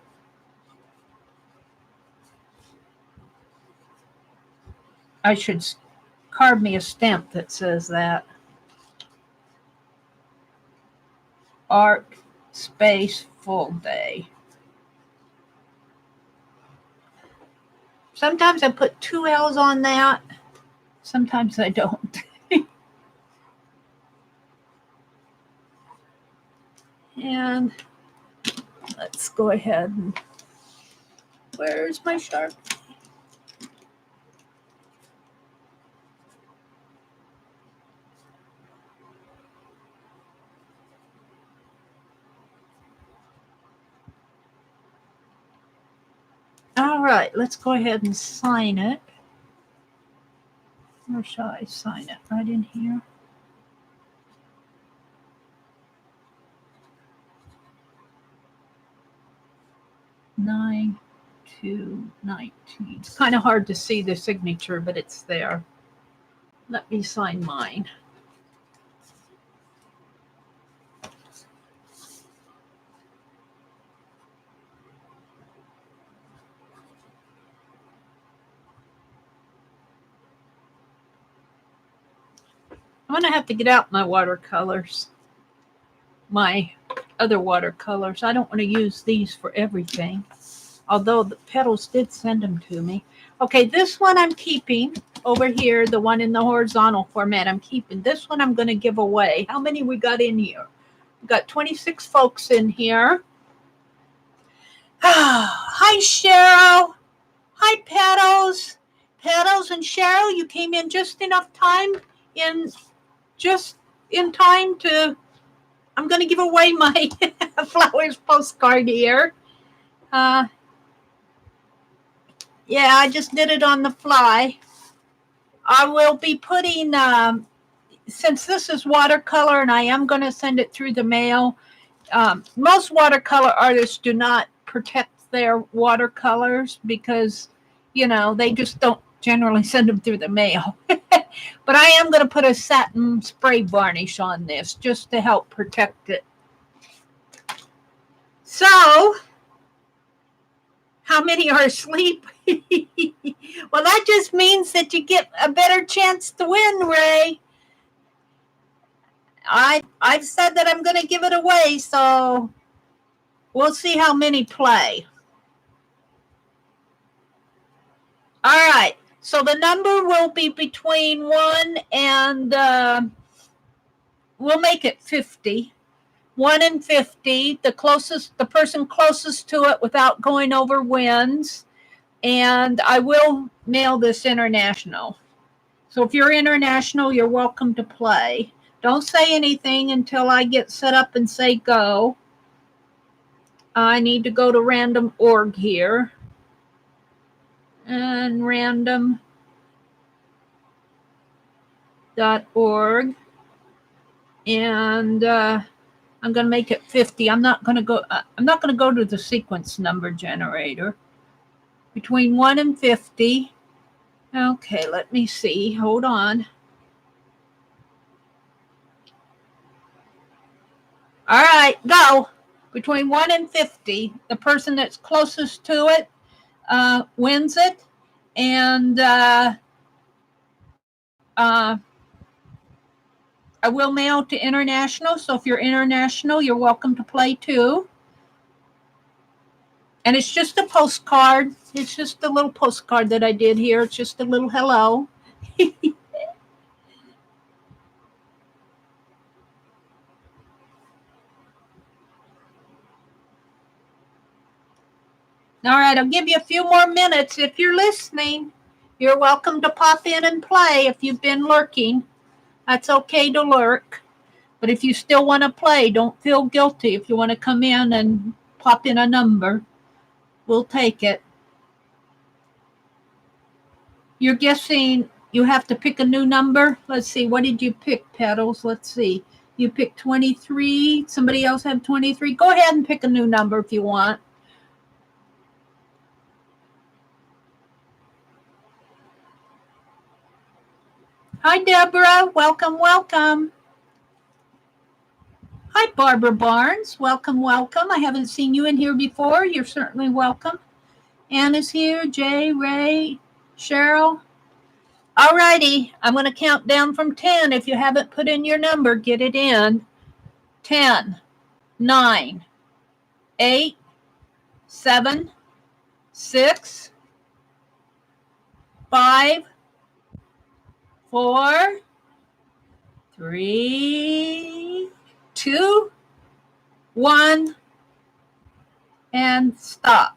I should carve me a stamp that says that. Art space full day. Sometimes I put 2 L's on that. Sometimes I don't. And let's go ahead and, where's my Sharpie? All right, let's go ahead and sign it. Where shall I sign it? Right in here. (9/2/19). It's kind of hard to see the signature, but it's there. Let me sign mine. I'm going to have to get out my watercolors, my other watercolors. I don't want to use these for everything, although the Petals did send them to me. Okay, this one I'm keeping over here, the one in the horizontal format I'm keeping. This one I'm going to give away. How many we got in here? We got 26 folks in here. Hi, Cheryl. Hi, Petals. Petals and Cheryl, you came in just enough time just in time to, I'm going to give away my flowers postcard here. Yeah, I just did it on the fly. I will be putting, since this is watercolor and I am going to send it through the mail, most watercolor artists do not protect their watercolors because, you know, they just don't generally send them through the mail. But I am going to put a satin spray varnish on this just to help protect it. So, how many are asleep? Well, that just means that you get a better chance to win, Ray. I've said that I'm going to give it away, so we'll see how many play. All right. So the number will be between 1 and we'll make it 50. 1 and 50. The person closest to it without going over wins. And I will mail this international. So if you're international, you're welcome to play. Don't say anything until I get set up and say go. I need to go to random org here. And random.org. And I'm going to make it 50. I'm not going to go to the sequence number generator. Between 1 and 50. Okay, let me see. Hold on. All right, go. Between 1 and 50. The person that's closest to it wins it. And I will mail to international. So if you're international, you're welcome to play too. And it's just a postcard. It's just a little postcard that I did here. It's just a little hello. All right, I'll give you a few more minutes. If you're listening, you're welcome to pop in and play if you've been lurking. That's okay to lurk. But if you still want to play, don't feel guilty. If you want to come in and pop in a number, we'll take it. You're guessing you have to pick a new number? Let's see. What did you pick, Petals? Let's see. You picked 23. Somebody else had 23. Go ahead and pick a new number if you want. Hi, Deborah. Welcome, welcome. Hi, Barbara Barnes. Welcome, welcome. I haven't seen you in here before. You're certainly welcome. Anna's here. Jay, Ray, Cheryl. All righty. I'm going to count down from 10. If you haven't put in your number, get it in. 10, 9, 8, 7, 6, 5, 4, 3, 2, 1, and stop.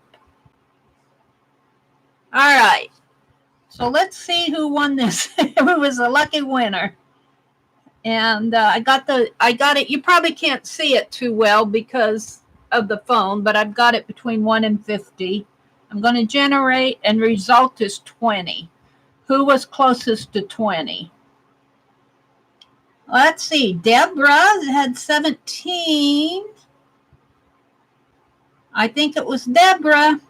All right. So let's see who won this. Who was a lucky winner. And I got it. You probably can't see it too well because of the phone, but I've got it between 1 and 50. I'm going to generate, and result is 20. Who was closest to 20? Let's see. Deborah had 17. I think it was Deborah.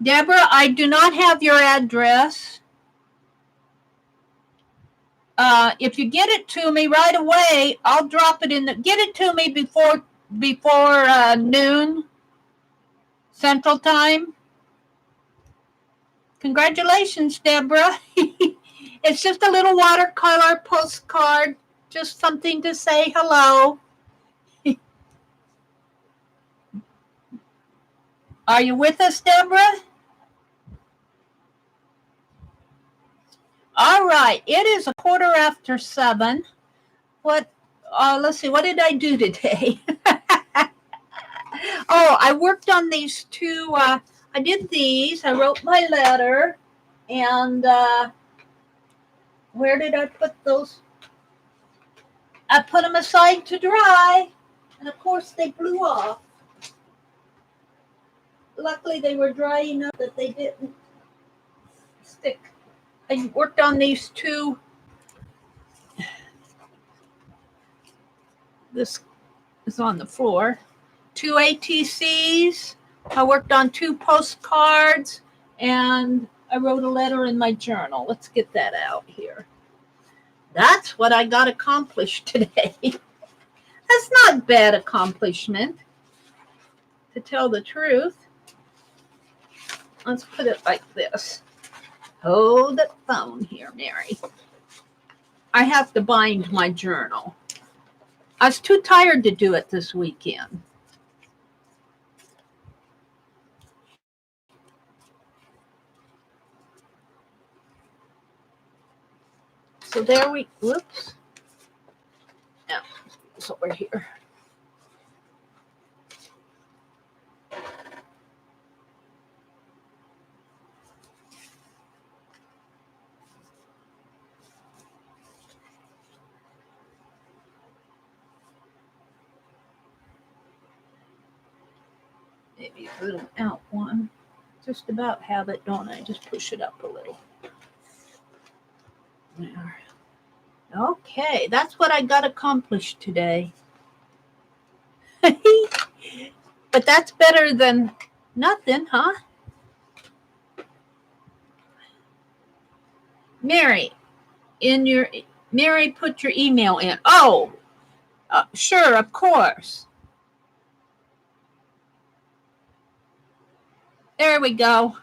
Deborah, I do not have your address. If you get it to me right away, I'll drop it in the. Get it to me before noon Central Time. Congratulations, Deborah. It's just a little watercolor postcard, just something to say hello. Are you with us, Deborah? All right, it is 7:15. What? Let's see. What did I do today? Oh, I worked on these two. I did these. I wrote my letter, and where did I put those? I put them aside to dry, and of course they blew off. Luckily, they were dry enough that they didn't stick. I worked on these two. This is on the floor. 2 ATCs. I worked on 2 postcards, and I wrote a letter in my journal. Let's get that out here. That's what I got accomplished today. That's not a bad accomplishment, to tell the truth. Let's put it like this. Hold the phone here, Mary. I have to bind my journal. I was too tired to do it this weekend. So there we, whoops. Now, it's over here. Maybe a little out one. Just about have it, don't I? Just push it up a little. There. Okay, that's what I got accomplished today. But that's better than nothing, huh? Mary, Mary, put your email in. Oh, sure, of course. There we go.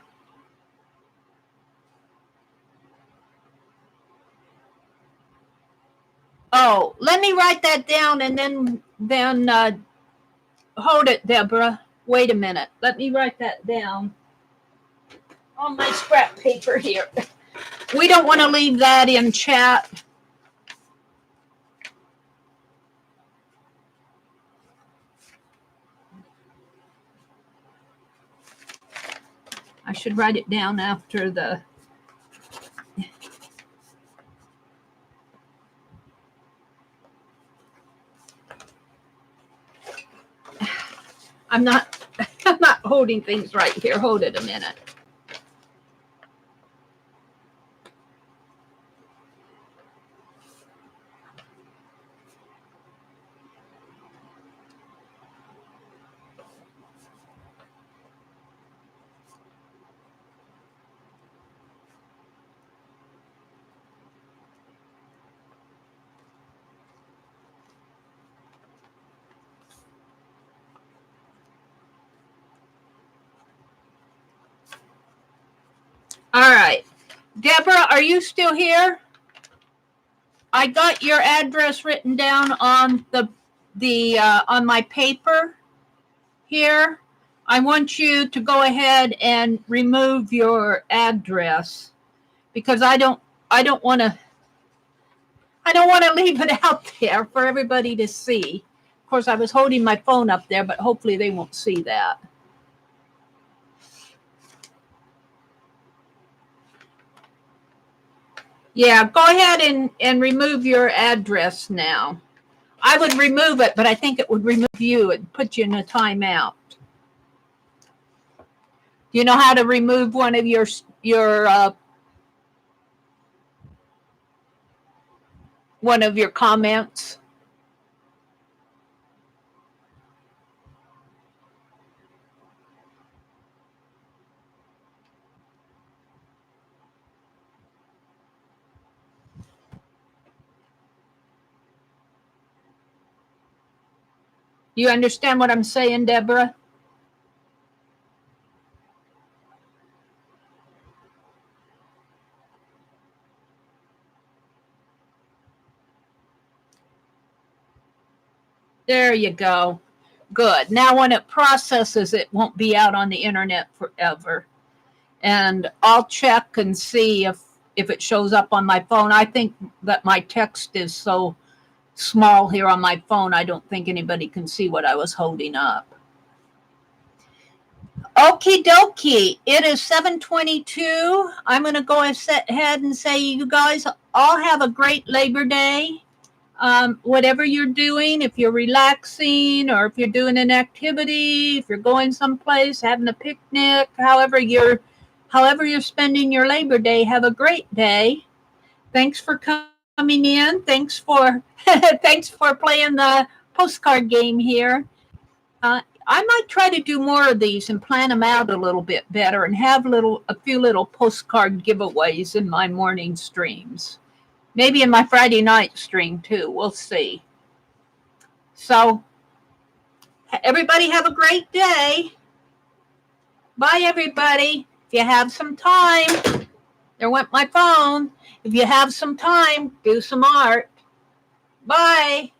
Oh, let me write that down and then hold it, Deborah. Wait a minute. Let me write that down on my scrap paper here. We don't want to leave that in chat. I should write it down after the. I'm not holding things right here. Hold it a minute. All right. Deborah, are you still here? I got your address written down on on my paper here. I want you to go ahead and remove your address because I don't want to leave it out there for everybody to see. Of course, I was holding my phone up there, but hopefully they won't see that. Yeah, go ahead and remove your address now. I would remove it, but I think it would remove you and put you in a timeout. Do you know how to remove one of your one of your comments? You understand what I'm saying, Deborah? There you go. Good. Now, when it processes, it won't be out on the internet forever. And I'll check and see if it shows up on my phone. I think that my text is so small here on my phone, I don't think anybody can see what I was holding up. Okie dokie. It is 7:22. I'm going to go ahead and say, you guys all have a great Labor Day. Whatever you're doing, if you're relaxing or if you're doing an activity, if you're going someplace, having a picnic, however you're spending your Labor Day, have a great day. Thanks for coming in. Thanks for thanks for playing the postcard game here. I might try to do more of these and plan them out a little bit better and have a few little postcard giveaways in my morning streams. Maybe in my Friday night stream too. We'll see. So, everybody have a great day. Bye, everybody. If you have some time, there went my phone. If you have some time, do some art. Bye.